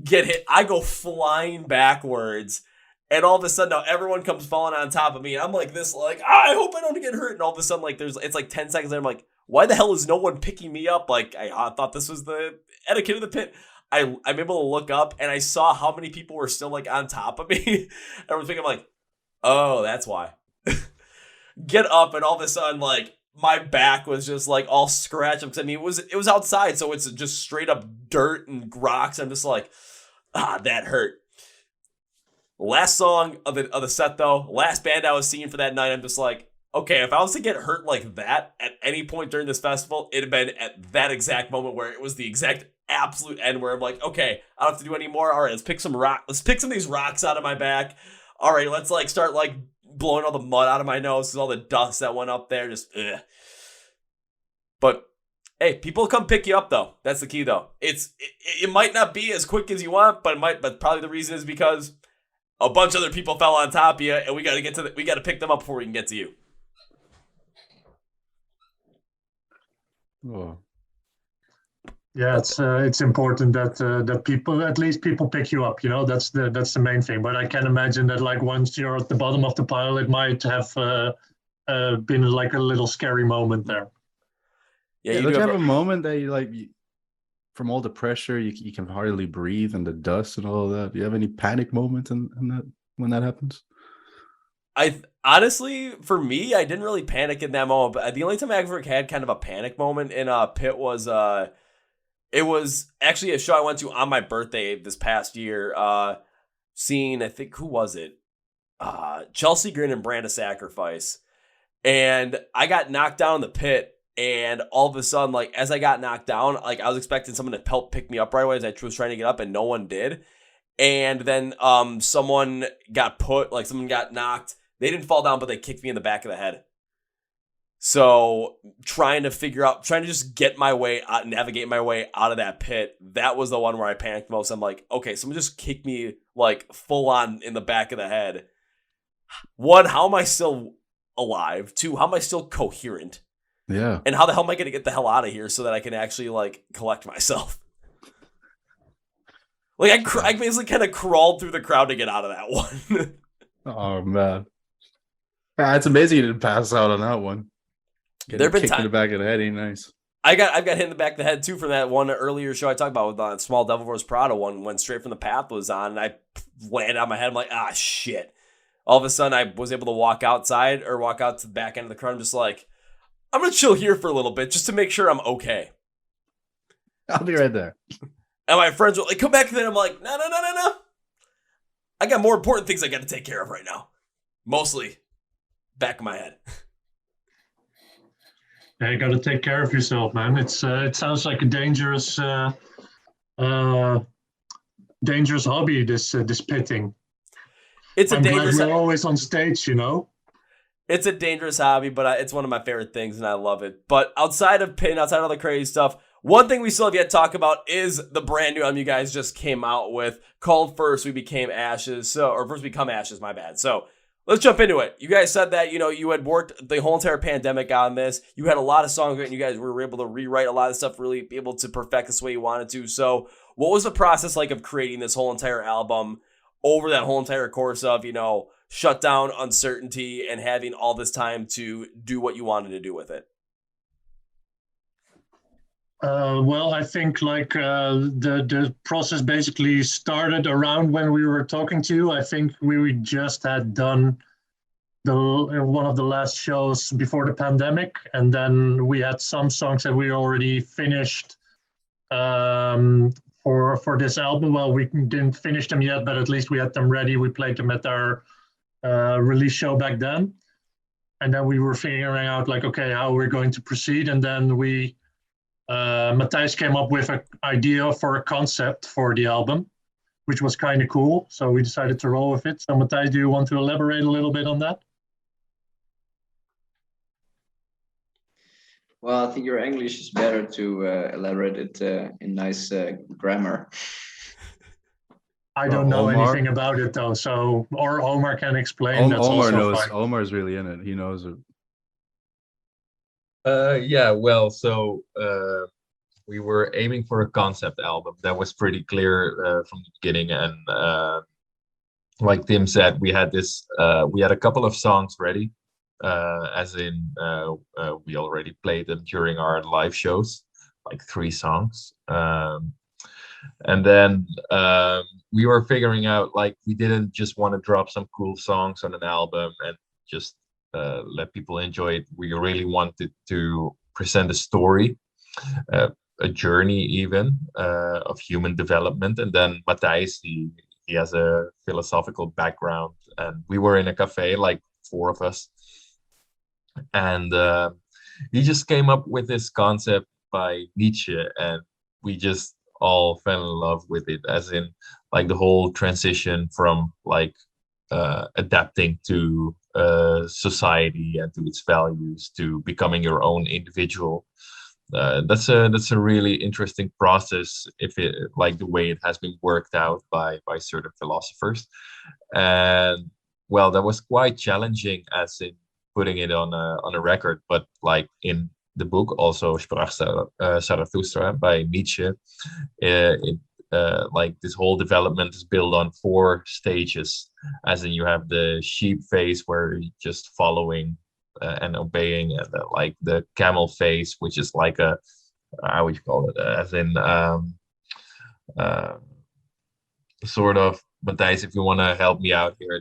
Get hit. I go flying backwards. And all of a sudden, now everyone comes falling on top of me. And I'm like this, like, I hope I don't get hurt. And all of a sudden, like, it's like 10 seconds later, I'm like, why the hell is no one picking me up? Like, I thought this was the etiquette of the pit. I'm able to look up, and I saw how many people were still, like, on top of me. And I was thinking, like, oh, that's why. Get up, and all of a sudden, like, my back was just like all scratched. Because it was outside, so it's just straight up dirt and rocks. I'm just like, that hurt. Last song of the set, though, last band I was seeing for that night, I'm just like, okay, if I was to get hurt like that at any point during this festival, it'd have been at that exact moment where it was the exact absolute end, where I'm like, okay, I don't have to do any more. All right, let's pick some of these rocks out of my back. All right, let's like start like blowing all the mud out of my nose because all the dust that went up there, just ugh. But hey, people come pick you up though. That's the key though. It might not be as quick as you want, but probably the reason is because a bunch of other people fell on top of you, and we got to pick them up before we can get to you. Oh. Yeah, it's important that people pick you up. That's the main thing. But I can imagine that like once you're at the bottom of the pile, it might have been like a little scary moment there. Yeah, you have a moment that you from all the pressure, you can hardly breathe, and the dust and all of that. Do you have any panic moments in that when that happens? Honestly, for me, I didn't really panic in that moment. But the only time I ever had kind of a panic moment in a pit was it was actually a show I went to on my birthday this past year. Seeing, I think, who was it? Chelsea Grin and Brand of Sacrifice. And I got knocked down in the pit. And all of a sudden, like, as I got knocked down, like, I was expecting someone to help pick me up right away as I was trying to get up, and no one did. And then someone got knocked. They didn't fall down, but they kicked me in the back of the head. So trying to just get my way out, navigate my way out of that pit, that was the one where I panicked most. I'm like, okay, someone just kicked me like full on in the back of the head. One, how am I still alive? Two, how am I still coherent? Yeah. And how the hell am I going to get the hell out of here so that I can actually like collect myself? Like I basically kind of crawled through the crowd to get out of that one. Oh man, it's amazing you didn't pass out on that one. There've been kicked in the back of the head, ain't nice. I've got hit in the back of the head too from that one earlier show I talked about with Small Devil Wears Prada one. Went straight from the path was on, and I landed on my head. I'm like, ah, shit. All of a sudden, I was able to walk out to the back end of the crowd. I'm just like, I'm gonna chill here for a little bit just to make sure I'm okay. I'll be right there. And my friends were like, come back then. I'm like, no. I got more important things I got to take care of right now. Mostly back of my head. Yeah, you got to take care of yourself, man. It sounds like a dangerous hobby. This pitting. I'm glad we're always on stage, you know. It's a dangerous hobby, but it's one of my favorite things, and I love it. But outside of pitting, outside of all the crazy stuff, one thing we still have yet to talk about is the brand new album you guys just came out with called First We Became Ashes. Or First Become Ashes, my bad. So let's jump into it. You guys said that, you had worked the whole entire pandemic on this. You had a lot of songs written. You guys were able to rewrite a lot of stuff, really be able to perfect this way you wanted to. So what was the process like of creating this whole entire album over that whole entire course of, shutdown, uncertainty, and having all this time to do what you wanted to do with it? Well, I think the process basically started around when we were talking to you. I think we just had done one of the last shows before the pandemic, and then we had some songs that we already finished for this album. Well, we didn't finish them yet, but at least we had them ready. We played them at our release show back then, and then we were figuring out okay, how we're going to proceed, and then Matthijs came up with an idea for a concept for the album, which was kind of cool. So we decided to roll with it. So Matthijs, do you want to elaborate a little bit on that? Well, I think your English is better to elaborate it in nice grammar. I don't know anything about it though, or Omar can explain. That's Omar also knows. fine. Omar's really in it. He knows it. We were aiming for a concept album. That was pretty clear from the beginning. And like Tim said, we had a couple of songs ready, as in we already played them during our live shows, like 3 songs. And then we were figuring out, we didn't just want to drop some cool songs on an album and just let people enjoy it. We really wanted to present a story, a journey even of human development. And then Matthijs, he has a philosophical background, and we were in a cafe, 4 of us, and he just came up with this concept by Nietzsche, and we just all fell in love with it, as in the whole transition from adapting to society and to its values to becoming your own individual. That's a really interesting process, if it the way it has been worked out by certain philosophers. And well, that was quite challenging, as in putting it on a record, but in the book also Sprach Zarathustra by Nietzsche, this whole development is built on 4 stages, as in you have the sheep phase where you're just following and obeying, and the camel phase, which is a, how would you call it, as in sort of, Matthijs, if you want to help me out here,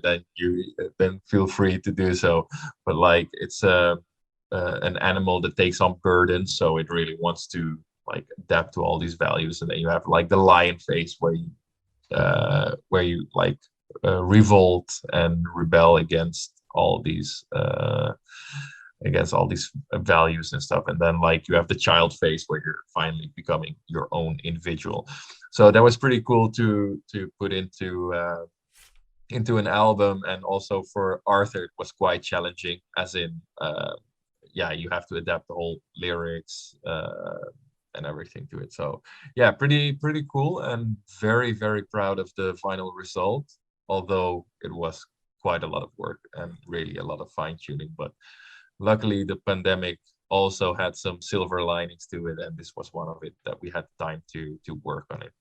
then feel free to do so. But it's an animal that takes on burdens, so it really wants to adapt to all these values. And then you have the lion phase where you revolt and rebel against all these values and stuff. And then you have the child phase where you're finally becoming your own individual. So that was pretty cool to put into an album. And also for Arthur, it was quite challenging, as in you have to adapt the whole lyrics and everything to it. So yeah, pretty cool, and very, very proud of the final result, although it was quite a lot of work and really a lot of fine-tuning. But luckily the pandemic also had some silver linings to it, and this was one of it, that we had time to work on it.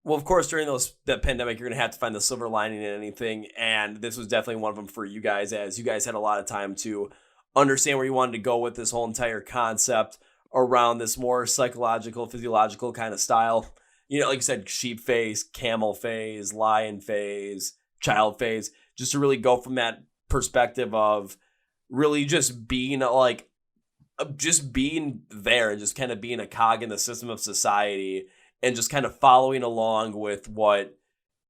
Well, of course, during that pandemic, you're going to have to find the silver lining in anything. And this was definitely one of them for you guys, as you guys had a lot of time to understand where you wanted to go with this whole entire concept around this more psychological, physiological kind of style. You know, like you said, sheep phase, camel phase, lion phase, child phase, just to really go from that perspective of really just being like, just being there and just kind of being a cog in the system of society and just kind of following along with what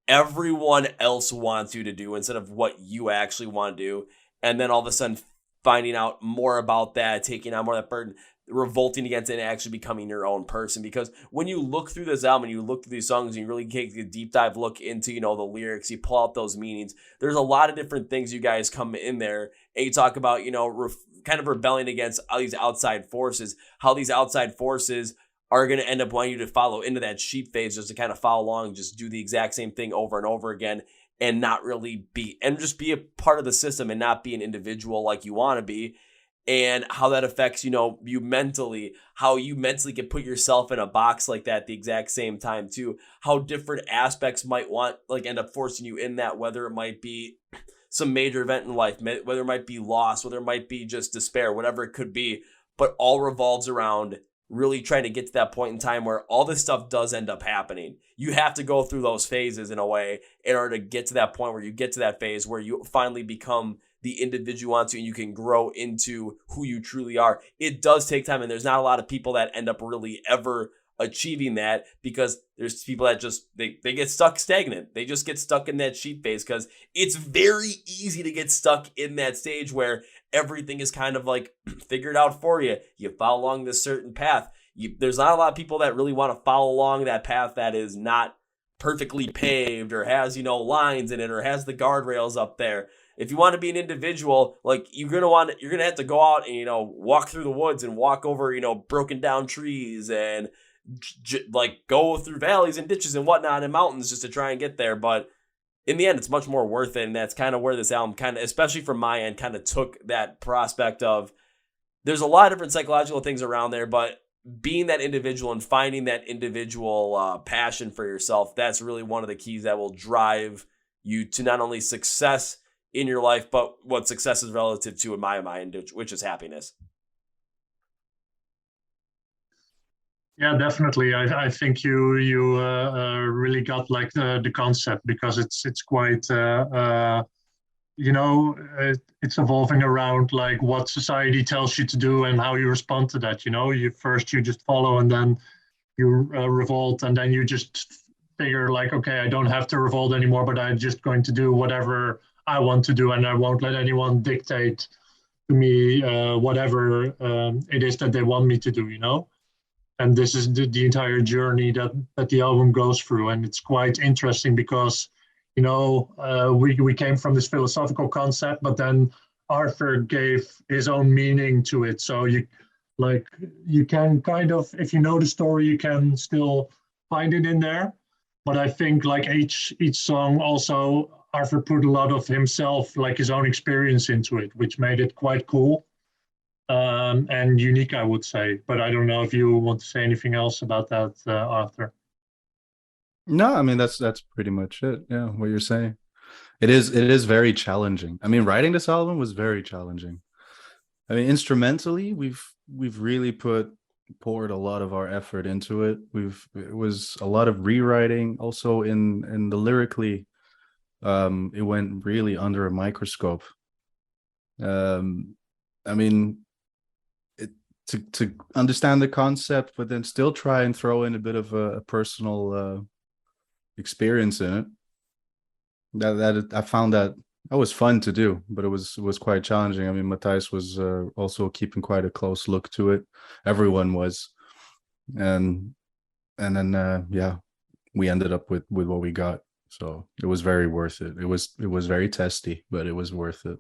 everyone else wants you to do instead of what you actually want to do. And then all of a sudden finding out more about that, taking on more of that burden, revolting against it, and actually becoming your own person. Because when you look through this album and you look through these songs and you really take a deep dive look into, you know, the lyrics, you pull out those meanings, there's a lot of different things you guys come in there and you talk about, you know, kind of rebelling against all these outside forces, how these outside forces are going to end up wanting you to follow into that sheep phase, just to kind of follow along, just do the exact same thing over and over again and not really be, and just be a part of the system and not be an individual like you want to be. And how that affects, you know, you mentally, how you mentally can put yourself in a box like that at the exact same time too. How different aspects might end up forcing you in that, whether it might be some major event in life, whether it might be loss, whether it might be just despair, whatever it could be, but all revolves around really trying to get to that point in time where all this stuff does end up happening. You have to go through those phases in a way in order to get to that point where you get to that phase where you finally become the individual onto and you can grow into who you truly are. It does take time, and there's not a lot of people that end up really ever achieving that, because there's people that just they get stuck stagnant. They just get stuck in that sheep phase because it's very easy to get stuck in that stage where everything is kind of like figured out for you. You follow along this certain path. There's not a lot of people that really want to follow along that path that is not perfectly paved or has, you know, lines in it or has the guardrails up there. If you want to be an individual, like you're gonna have to go out and, you know, walk through the woods and walk over, you know, broken down trees and like go through valleys and ditches and whatnot and mountains just to try and get there. But in the end, it's much more worth it. And that's kind of where this album kind of, especially from my end, kind of took that prospect of there's a lot of different psychological things around there, but being that individual and finding that individual passion for yourself, that's really one of the keys that will drive you to not only success in your life, but what success is relative to in my mind, which is happiness. Yeah, definitely. I think you really got like the concept, because it's quite you know, it's evolving around like what society tells you to do and how you respond to that. You know, you just follow and then you revolt, and then you just figure like, okay, I don't have to revolt anymore, but I'm just going to do whatever I want to do, and I won't let anyone dictate to me whatever it is that they want me to do. You know. And this is the entire journey that the album goes through. And it's quite interesting because, you know, we came from this philosophical concept, but then Arthur gave his own meaning to it. So you can kind of, if you know the story, you can still find it in there. But I think like each song also, Arthur put a lot of himself, like his own experience into it, which made it quite cool. And unique, I would say. But I don't know if you want to say anything else about that, Arthur. No, I mean that's pretty much it. Yeah, what you're saying. It is very challenging. I mean, writing this album was very challenging. I mean, instrumentally, we've really poured a lot of our effort into it. It was a lot of rewriting. Also in the lyrically, it went really under a microscope. I mean, to understand the concept, but then still try and throw in a bit of a personal experience in it. That I found that was fun to do, but it was quite challenging. I mean, Matthijs was also keeping quite a close look to it. Everyone was, and then yeah, we ended up with what we got. So it was very worth it. It was very testy, but it was worth it.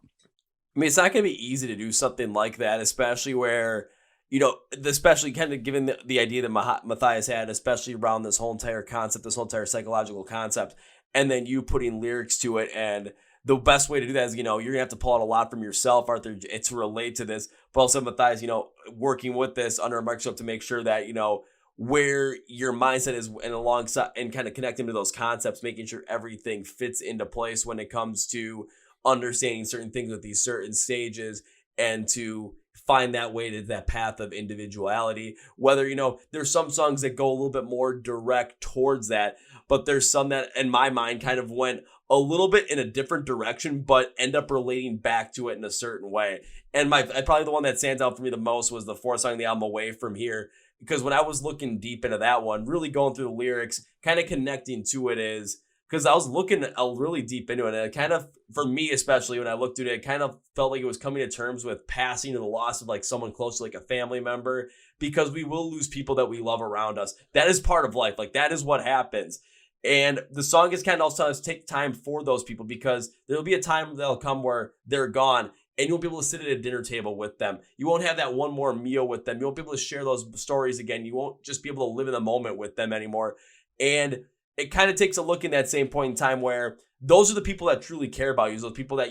I mean, it's not going to be easy to do something like that, especially where, you know, especially kind of given the idea that Matthijs had, especially around this whole entire concept, this whole entire psychological concept, and then you putting lyrics to it. And the best way to do that is, you know, you're going to have to pull out a lot from yourself, Arthur, to relate to this, but also Matthijs, you know, working with this under a microscope to make sure that, you know, where your mindset is, and alongside and kind of connecting to those concepts, making sure everything fits into place when it comes to understanding certain things with these certain stages, and to find that way to that path of individuality. Whether, there's some songs that go a little bit more direct towards that, but there's some that in my mind kind of went a little bit in a different direction, but end up relating back to it in a certain way. And probably the one that stands out for me the most was the fourth song on the album, Away From Here, because when I was looking deep into that one, really going through the lyrics, kind of connecting to it is, because I was looking really deep into it, and it kind of, for me especially, when I looked at it, it kind of felt like it was coming to terms with passing and the loss of like someone close to like a family member, because we will lose people that we love around us. That is part of life. Like, that is what happens. And the song is kind of also take time for those people, because there'll be a time that'll come where they're gone, and you won't be able to sit at a dinner table with them. You won't have that one more meal with them. You won't be able to share those stories again. You won't just be able to live in the moment with them anymore. And it kind of takes a look in that same point in time where those are the people that truly care about you. Those people that,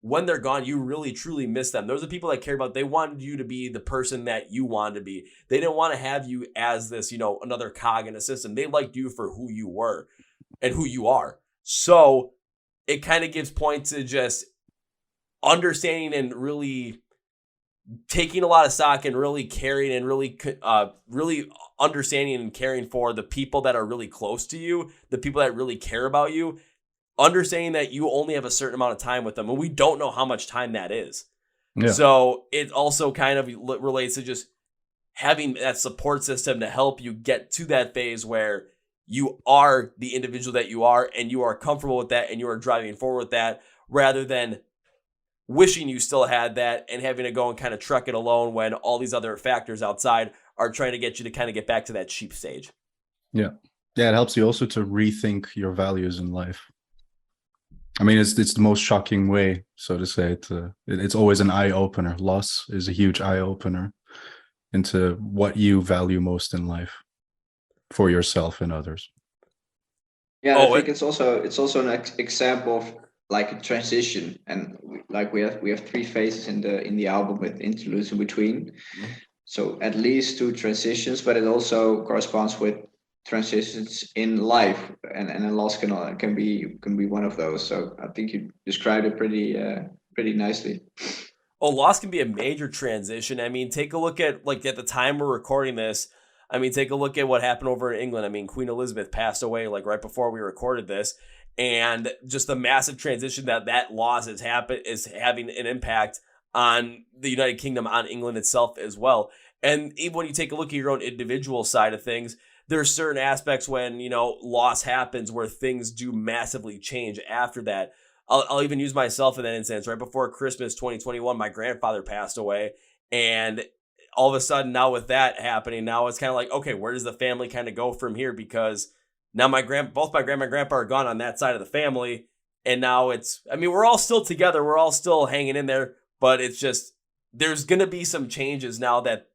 when they're gone, you really, truly miss them. Those are the people that care about, they wanted you to be the person that you wanted to be. They didn't want to have you as this, another cog in a system. They liked you for who you were and who you are. So it kind of gives point to just understanding and really taking a lot of stock and really caring and really understanding and caring for the people that are really close to you, the people that really care about you, understanding that you only have a certain amount of time with them, and we don't know how much time that is. Yeah. So it also kind of relates to just having that support system to help you get to that phase where you are the individual that you are, and you are comfortable with that, and you are driving forward with that, rather than wishing you still had that and having to go and kind of truck it alone when all these other factors outside are trying to get you to kind of get back to that sheep stage. Yeah. Yeah, it helps you also to rethink your values in life. I mean, it's the most shocking way, so to say. It's always an eye-opener. Loss is a huge eye-opener into what you value most in life for yourself and others. Yeah, I think it's also an example of like a transition, and we have three phases in the album with interludes in between. Mm-hmm. So at least two transitions, but it also corresponds with transitions in life, and a loss can be one of those. So I think you described it pretty nicely. Oh, loss can be a major transition. I mean, take a look at at the time we're recording this. I mean, take a look at what happened over in England. I mean, Queen Elizabeth passed away right before we recorded this, and just the massive transition that loss is having an impact on the United Kingdom, on England itself as well. And even when you take a look at your own individual side of things, there's certain aspects when, loss happens where things do massively change after that. I'll even use myself in that instance. Right before Christmas 2021, my grandfather passed away. And all of a sudden now with that happening, now it's kind of like, okay, where does the family kind of go from here? Because now both my grandma and grandpa are gone on that side of the family. And now we're all still together. We're all still hanging in there. But it's just, there's going to be some changes now that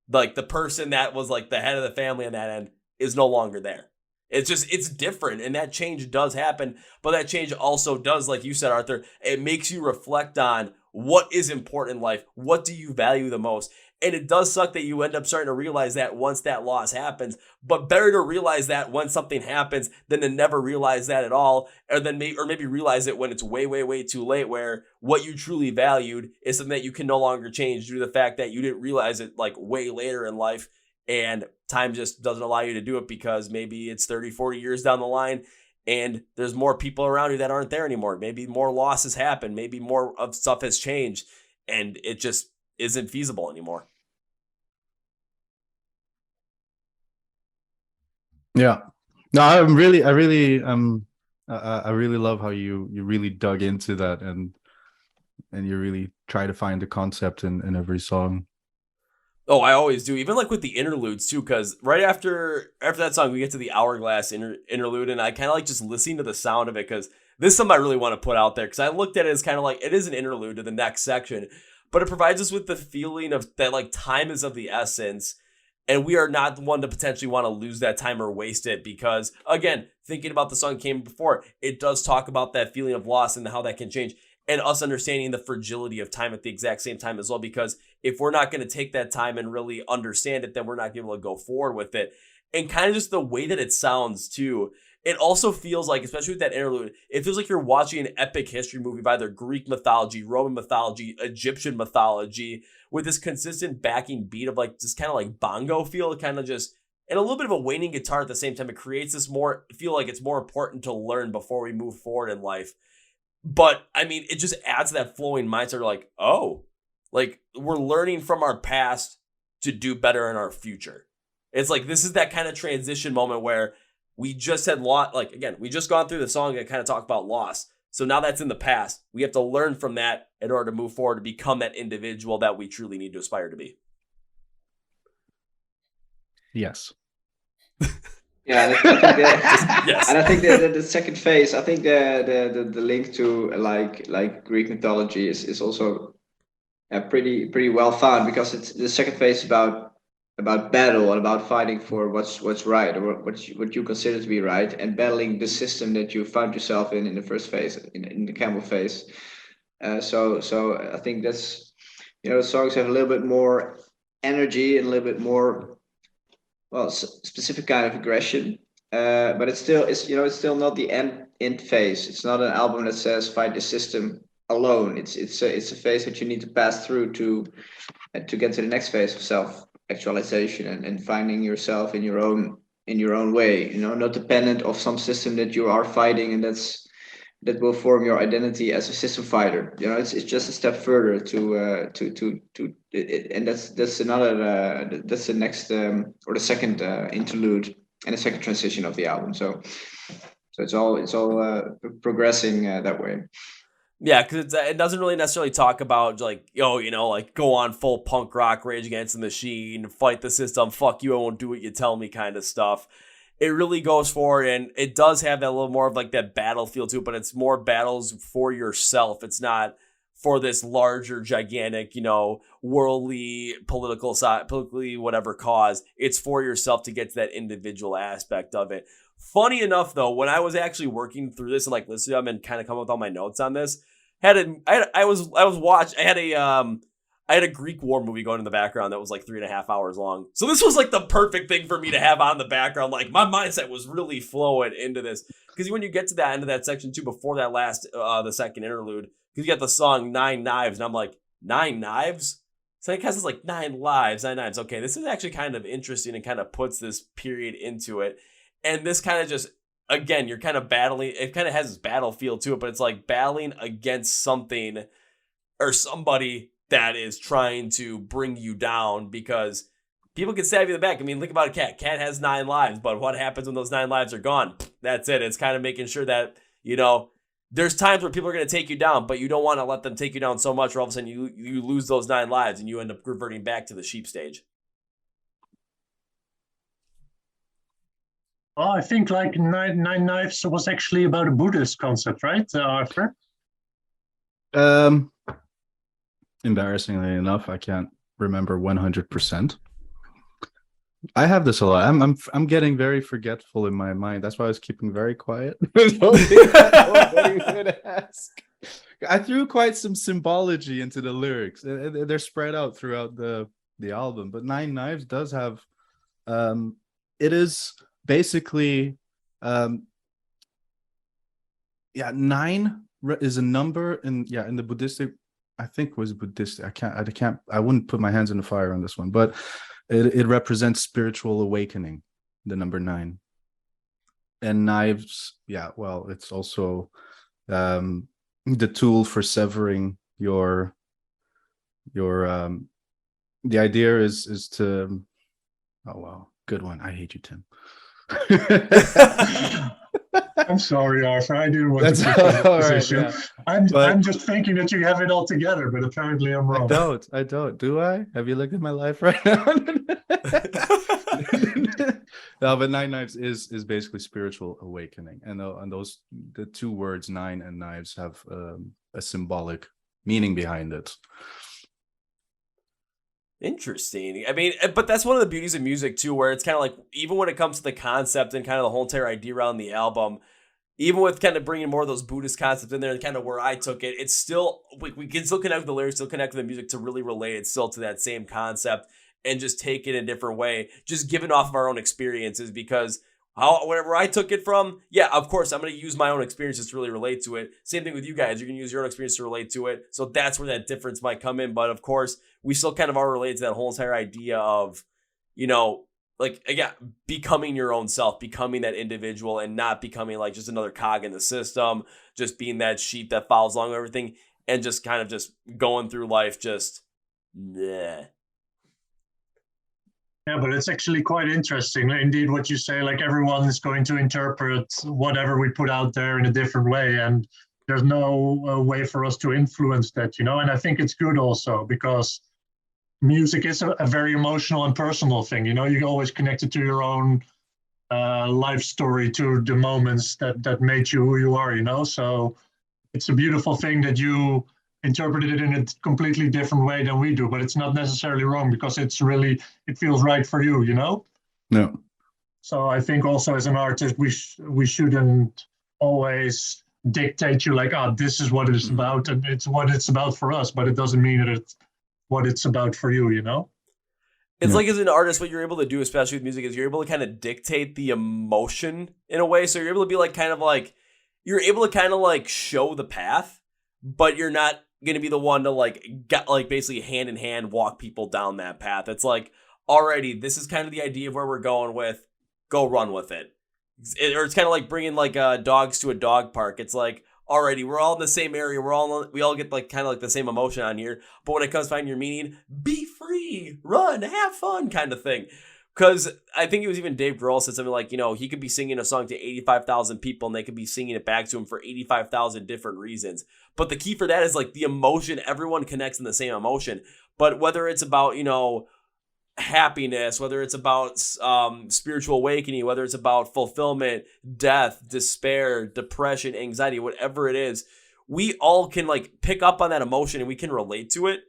the person that was the head of the family on that end is no longer there. It's different, and that change does happen, but that change also does, like you said, Arthur, it makes you reflect on what is important in life. What do you value the most? And it does suck that you end up starting to realize that once that loss happens, but better to realize that when something happens than to never realize that at all, or maybe realize it when it's way, way, way too late, where what you truly valued is something that you can no longer change due to the fact that you didn't realize it way later in life, and time just doesn't allow you to do it because maybe it's 30, 40 years down the line and there's more people around you that aren't there anymore. Maybe more losses happen. Maybe more of stuff has changed, and it just isn't feasible anymore. Yeah. No, I really love how you really dug into that, and you really try to find the concept in every song. Oh, I always do. Even with the interludes too, because right after that song, we get to the Hourglass interlude, and I kind of just listening to the sound of it, because this is something I really want to put out there, because I looked at it as kind of it is an interlude to the next section, but it provides us with the feeling of that time is of the essence, and we are not the one to potentially want to lose that time or waste it, because again, thinking about the song came before, it does talk about that feeling of loss and how that can change, and us understanding the fragility of time at the exact same time as well, because if we're not going to take that time and really understand it, then we're not able to go forward with it. And kind of just the way that it sounds too. It also feels like, especially with that interlude, it feels like you're watching an epic history movie of either Greek mythology, Roman mythology, Egyptian mythology, with this consistent backing beat of like just kind of like bongo feel, kind of just, and a little bit of a waning guitar at the same time. It creates this more, feel like it's more important to learn before we move forward in life. But I mean, it just adds to that flowing mindset, like, oh, like we're learning from our past to do better in our future. It's like, this is that kind of transition moment where we just had like, again, we just gone through the song that kind of talked about loss. So now that's in the past. We have to learn from that in order to move forward to become that individual that we truly need to aspire to be. Yes. Yeah, and I think Yes. and I think the second phase, I think the link to like Greek mythology is also pretty well found, because it's the second phase about battle and about fighting for what's right, or what you consider to be right, and battling the system that you found yourself in the first phase, in the camel phase. So I think that's, the songs have a little bit more energy and a little bit more, well, specific kind of aggression, but it's still not the end phase. It's not an album that says fight the system alone. It's a phase that you need to pass through to get to the next phase of self-actualization and finding yourself in your own way. Not dependent of some system that you are fighting, and that will form your identity as a system fighter. It's just a step further to and that's another that's the next or the second interlude and the second transition of the album. So it's all progressing that way. Yeah, because it doesn't really necessarily talk about like, like go on full punk rock, Rage Against the Machine, fight the system, fuck you, I won't do what you tell me kind of stuff. It really goes forward, and it does have that little more of like that battle feel to it, but it's more battles for yourself. It's not for this larger, gigantic, worldly, politically whatever cause. It's for yourself to get to that individual aspect of it. Funny enough, though, when I was actually working through this and like listening to them and kind of coming up with all my notes on this, I had a Greek war movie going in the background that was like 3.5 hours long. So this was like the perfect thing for me to have on the background. Like my mindset was really flowing into this. Because when you get to that end of that section too, before that last, the second interlude, because you got the song 9 Knives, and I'm like, 9 Knives? So I guess it's like 9 lives, 9 knives. Okay, this is actually kind of interesting and kind of puts this period into it. And this kind of just, again, you're kind of battling. It kind of has this battle feel to it, but it's like battling against something or somebody that is trying to bring you down, because people can stab you in the back. I mean, think about a cat. Cat has 9 lives, but what happens when those 9 lives are gone? That's it. It's kind of making sure that, there's times where people are going to take you down, but you don't want to let them take you down so much, or all of a sudden you lose those 9 lives and you end up reverting back to the sheep stage. Well, I think like nine Knives was actually about a Buddhist concept, right, Arthur? Embarrassingly enough, I can't remember 100%. I have this a lot. I'm getting very forgetful in my mind. That's why I was keeping very quiet. I threw quite some symbology into the lyrics. They're spread out throughout the album, but 9 Knives does have. It is basically, 9 is a number in the Buddhistic. I think it was Buddhist. I wouldn't put my hands in the fire on this one, but it represents spiritual awakening, the number 9. And knives, it's also the tool for severing your the idea is to, oh wow, good one. I hate you, Tim. I'm sorry, Arthur. I didn't want to put you in that position. Right, yeah. I'm just thinking that you have it all together, but apparently I'm wrong. I don't. Do I? Have you looked at my life right now? No, but 9 Knives is basically spiritual awakening, and those the 2 words 9 and knives have a symbolic meaning behind it. Interesting. I mean, but that's one of the beauties of music too, where it's kind of like, even when it comes to the concept and kind of the whole entire idea around the album, even with kind of bringing more of those Buddhist concepts in there and kind of where I took it, it's still, we can still connect with the lyrics, still connect with the music to really relate it still to that same concept and just take it in a different way, just giving off of our own experiences, because wherever I took it from, yeah, of course, I'm going to use my own experiences to really relate to it. Same thing with you guys. You're going to use your own experience to relate to it. So that's where that difference might come in. But of course, we still kind of are related to that whole entire idea of, like, again, becoming your own self, becoming that individual and not becoming like just another cog in the system, just being that sheep that follows along with everything and just kind of just going through life just, yeah. Yeah, but it's actually quite interesting. Indeed, what you say, like everyone is going to interpret whatever we put out there in a different way. And there's no way for us to influence that, And I think it's good also because music is a very emotional and personal thing. You always connect it to your own life story, to the moments that made you who you are, So it's a beautiful thing that you interpreted it in a completely different way than we do, but it's not necessarily wrong because it feels right for you, No. So I think also as an artist, we shouldn't always dictate you like, this is what it's about and it's what it's about for us, but it doesn't mean that it's what it's about for you, It's like as an artist, what you're able to do, especially with music, is you're able to kind of dictate the emotion in a way. So you're able to be like, you're able to kind of like show the path, but you're not going to be the one to like get like basically hand in hand walk people down that path. It's like, alrighty, this is kind of the idea of where we're going with, go run with it. Or it's kind of like bringing like dogs to a dog park. It's like, alrighty, we're all in the same area. We all get like kind of like the same emotion on here. But when it comes to finding your meaning, be free, run, have fun kind of thing. Because I think it was even Dave Grohl said something like, he could be singing a song to 85,000 people and they could be singing it back to him for 85,000 different reasons. But the key for that is like the emotion. Everyone connects in the same emotion. But whether it's about, happiness, whether it's about spiritual awakening, whether it's about fulfillment, death, despair, depression, anxiety, whatever it is, we all can like pick up on that emotion and we can relate to it.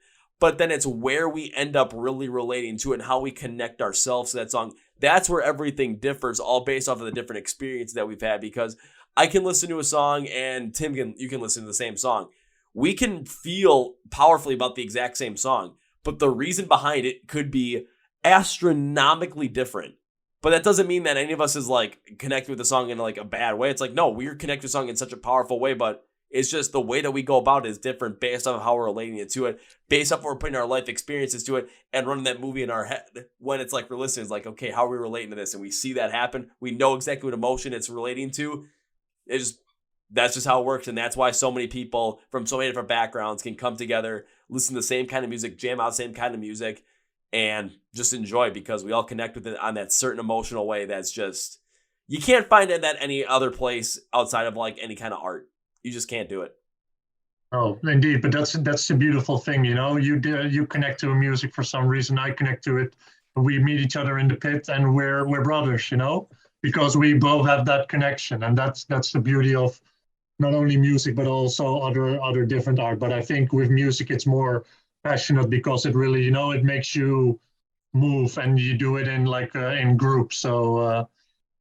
But then it's where we end up really relating to it and how we connect ourselves to that song. That's where everything differs, all based off of the different experiences that we've had. Because I can listen to a song and you can listen to the same song. We can feel powerfully about the exact same song, but the reason behind it could be astronomically different. But that doesn't mean that any of us is like connected with the song in like a bad way. It's like, no, we're connected with the song in such a powerful way, but it's just the way that we go about it is different based on how we're relating it to it, based off what we're putting our life experiences to it and running that movie in our head. When it's like we're listening, it's like, okay, how are we relating to this? And we see that happen. We know exactly what emotion it's relating to. That's just how it works. And that's why so many people from so many different backgrounds can come together, listen to the same kind of music, jam out the same kind of music, and just enjoy, because we all connect with it on that certain emotional way that's just, you can't find it at any other place outside of like any kind of art. You just can't do it. Oh, indeed. But that's the beautiful thing, you connect to music for some reason. I connect to it. We meet each other in the pit and we're brothers, because we both have that connection. And that's the beauty of not only music, but also other different art. But I think with music, it's more passionate because it really, it makes you move and you do it in like in groups. So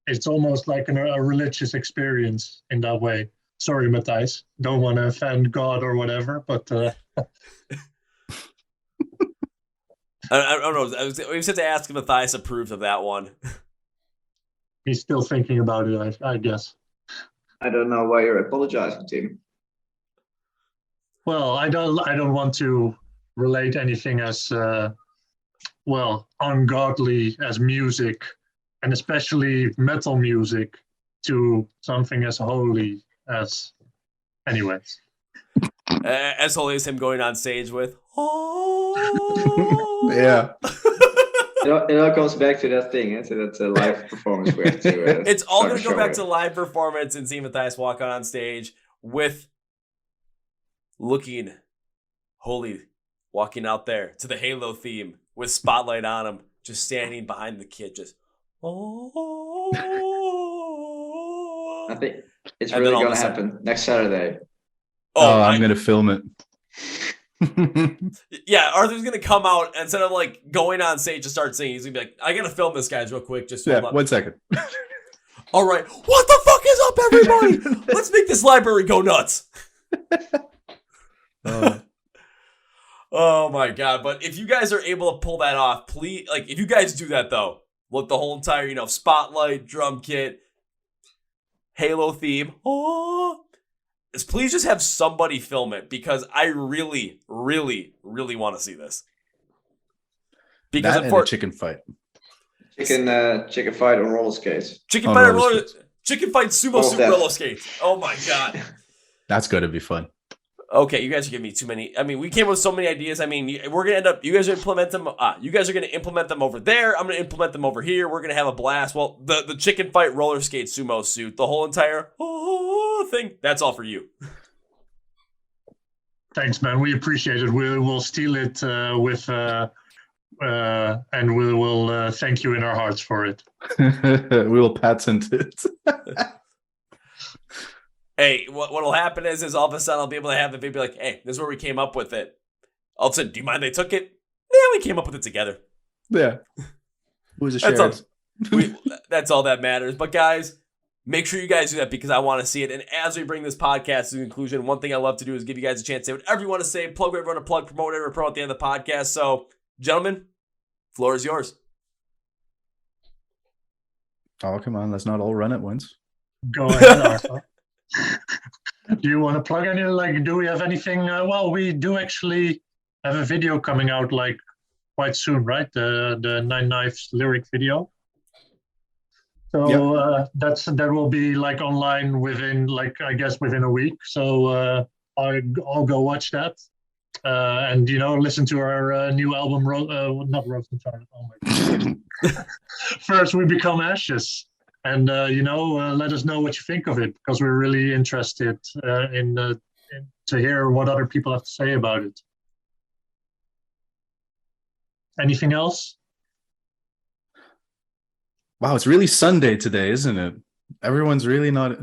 it's almost like a religious experience in that way. Sorry, Matthijs. Don't want to offend God or whatever, but I don't know. We just have to ask if Matthijs approves of that one. He's still thinking about it, I guess. I don't know why you're apologizing to him. Well, I don't want to relate anything as ungodly as music, and especially metal music, to something as holy as, anyways. As holy as him going on stage with, oh, yeah. It all comes back to that thing. So that's a live performance. We have to. It's all going to go back to live performance and seeing Matthijs walk on stage with looking holy, walking out there to the Halo theme with spotlight on him, just standing behind the kid, just I think it's really going to happen next Saturday. Oh, I'm going to film it. Yeah, Arthur's going to come out instead of like going on stage to start singing. He's going to be like, I got to film this guys real quick. Just 1 second. All right, what the fuck is up, everybody? Let's make this library go nuts. Oh my god! But if you guys are able to pull that off, please, like, if you guys do that though, with the whole entire, spotlight, drum kit, Halo theme, please just have somebody film it, because I really, really, really want to see this. Because that and a chicken fight. Chicken fight on roller skates. Chicken fight sumo suit roller skates. Oh my god. That's going to be fun. Okay, you guys are giving me too many. I mean, we came up with so many ideas. I mean, we're gonna end up. You guys are implement them. You guys are gonna implement them over there. I'm gonna implement them over here. We're gonna have a blast. Well, the chicken fight roller skate sumo suit, the whole entire thing. That's all for you. Thanks, man. We appreciate it. We'll steal it with. And we will thank you in our hearts for it. We will patent it. Hey, what'll happen is all of a sudden I'll be able to have the baby like, hey, this is where we came up with it. All of a sudden, do you mind they took it? Yeah, we came up with it together. Yeah. Who's a shared? That's all that matters. But guys, make sure you guys do that, because I want to see it. And as we bring this podcast to conclusion, one thing I love to do is give you guys a chance to say whatever you want to say, plug whatever you want to plug, promote whatever, promote at the end of the podcast. So, gentlemen, floor is yours. Oh, come on. Let's not all run at once. Go ahead, Arthur. Do you want to plug any, do we have anything? Well, we do actually have a video coming out quite soon, right? The Nine Knives lyric video. So that will be online within within a week. So I'll go watch that. And listen to our new album, not Roast and Charlotte. Oh my god! First, we become ashes, and let us know what you think of it, because we're really interested in to hear what other people have to say about it. Anything else? Wow, it's really Sunday today, isn't it? Everyone's really not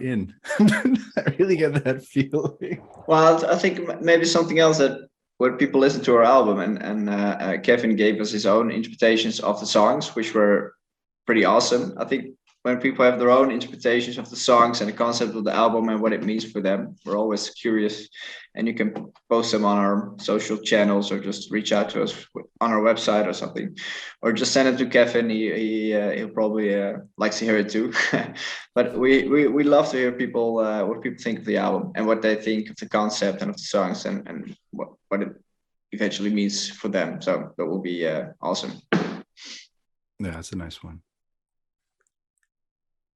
in. I really get that feeling. Well, I think maybe something else that when people listen to our album, and Kevin gave us his own interpretations of the songs, which were pretty awesome. I think when people have their own interpretations of the songs and the concept of the album and what it means for them, we're always curious, and you can post them on our social channels or just reach out to us on our website or something, or just send it to Kevin. He'll probably likes to hear it too. But we love to hear people what people think of the album and what they think of the concept and of the songs, and what it eventually means for them. So that will be awesome. Yeah, that's a nice one.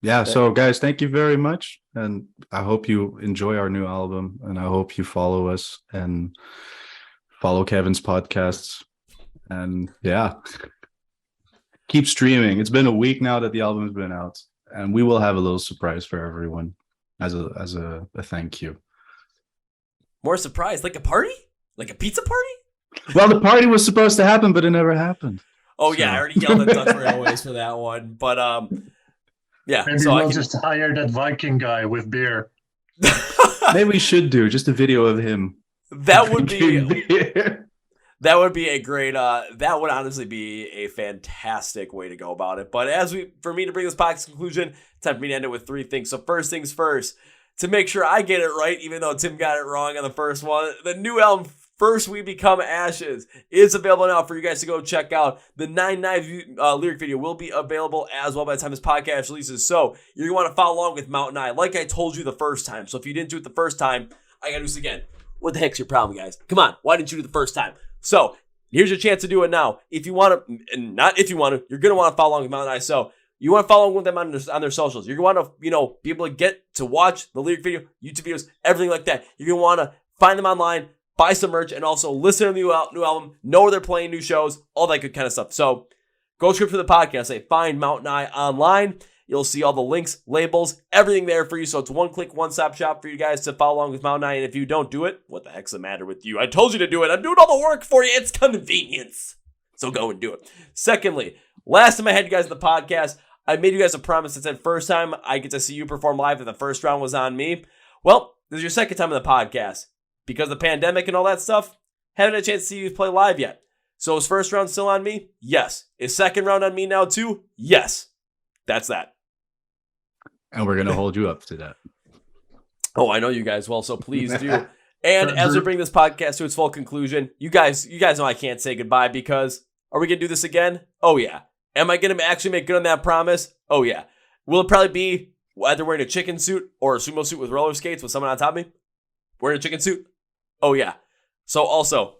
Yeah, so guys, thank you very much, and I hope you enjoy our new album, and I hope you follow us and follow Kevin's podcasts, and keep streaming. It's been a week now that the album's been out, and we will have a little surprise for everyone as a thank you. More surprise, like a party, like a pizza party. Well, the party was supposed to happen, but it never happened. Oh yeah, I already yelled at Dutch Railways for that one, but yeah. Maybe so we'll just hire that Viking guy with beer. Maybe we should do just a video of him. That would be a great. That would honestly be a fantastic way to go about it. But for me to bring this podcast to conclusion, it's time for me to end it with three things. So first things first, to make sure I get it right, even though Tim got it wrong on the first one, the new album, First We Become Ashes, is available now for you guys to go check out. The Nine Knives lyric video will be available as well by the time this podcast releases. So you're going to want to follow along with Mountain Eye, like I told you the first time. So if you didn't do it the first time, I got to do this again. What the heck's your problem, guys? Come on. Why didn't you do it the first time? So here's your chance to do it now. If you want to, and not if you want to, you're going to want to follow along with Mountain Eye. So you want to follow along with them on their socials. You're going to want to, be able to get to watch the lyric video, YouTube videos, everything like that. You're going to want to find them online, buy some merch, and also listen to the new album, know where they're playing new shows, all that good kind of stuff. So go script for the podcast, say find Mountain Eye online. You'll see all the links, labels, everything there for you. So it's one-click, one-stop shop for you guys to follow along with Mountain Eye. And if you don't do it, what the heck's the matter with you? I told you to do it. I'm doing all the work for you. It's convenience. So go and do it. Secondly, last time I had you guys on the podcast, I made you guys a promise that said first time I get to see you perform live and the first round was on me. Well, this is your second time on the podcast. Because of the pandemic and all that stuff, haven't had a chance to see you play live yet. So is first round still on me? Yes. Is second round on me now too? Yes. That's that. And we're going to hold you up to that. Oh, I know you guys well, so please do. And as we bring this podcast to its full conclusion, you guys know I can't say goodbye because are we going to do this again? Oh, yeah. Am I going to actually make good on that promise? Oh, yeah. Will it probably be either wearing a chicken suit or a sumo suit with roller skates with someone on top of me? Wearing a chicken suit? Oh, yeah. So also,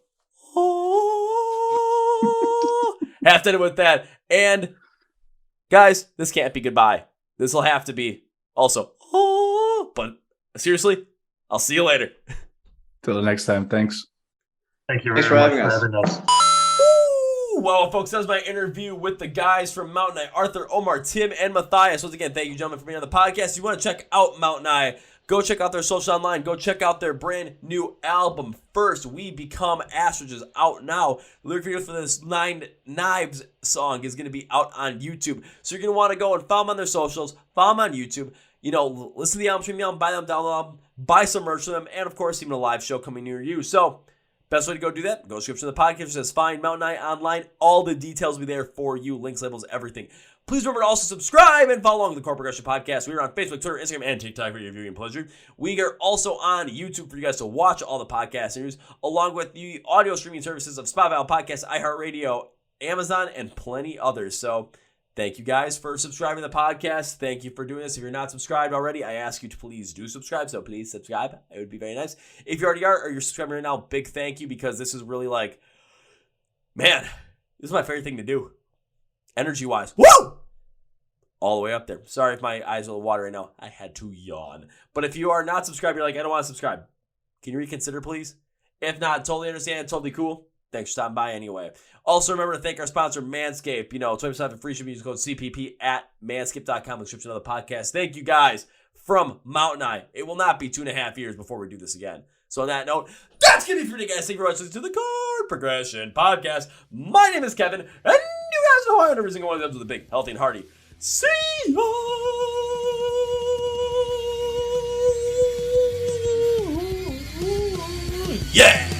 have to end it with that. And guys, this can't be goodbye. This will have to be also, but seriously, I'll see you later. Till the next time. Thanks. Thank you Thanks very for much having for us. having us. Well, folks, that was my interview with the guys from Mountain Eye, Arthur, Omar, Tim, and Matthias. Once again, thank you, gentlemen, for being on the podcast. If you want to check out Mountain Eye, go check out their social online. Go check out their brand new album, First We Become Ash, which is out now. The lyric video for this Nine Knives song is going to be out on YouTube. So you're going to want to go and follow them on their socials, follow them on YouTube. You know, listen to the album, stream the album, buy them, download the album, buy some merch from them, and of course, even a live show coming near you. So, best way to go do that, go to the description of the podcast. It says find Mountain Eye online. All the details will be there for you. Links, labels, everything. Please remember to also subscribe and follow along with the Chord Progression Podcast. We are on Facebook, Twitter, Instagram, and TikTok for your viewing pleasure. We are also on YouTube for you guys to watch all the podcast interviews, along with the audio streaming services of Spotify, Podcast, iHeartRadio, Amazon, and plenty others. So thank you guys for subscribing to the podcast. Thank you for doing this. If you're not subscribed already, I ask you to please do subscribe. So please subscribe. It would be very nice. If you already are or you're subscribing right now, big thank you because this is really like, man, this is my favorite thing to do. Energy-wise. Woo! All the way up there. Sorry if my eyes are a little watery right now. I had to yawn. But if you are not subscribed, you're like, I don't want to subscribe. Can you reconsider, please? If not, totally understand. Totally cool. Thanks for stopping by anyway. Also, remember to thank our sponsor, Manscaped. 20% for free shipping. Use code CPP at manscaped.com in the description of the podcast. Thank you guys from Mountain Eye. It will not be 2.5 years before we do this again. So on that note, that's going to be for today, guys. Thank you for watching to the Chord Progression Podcast. My name is Kevin, and you guys know I every single one of them with a big, healthy, and hearty. See ya! Yeah!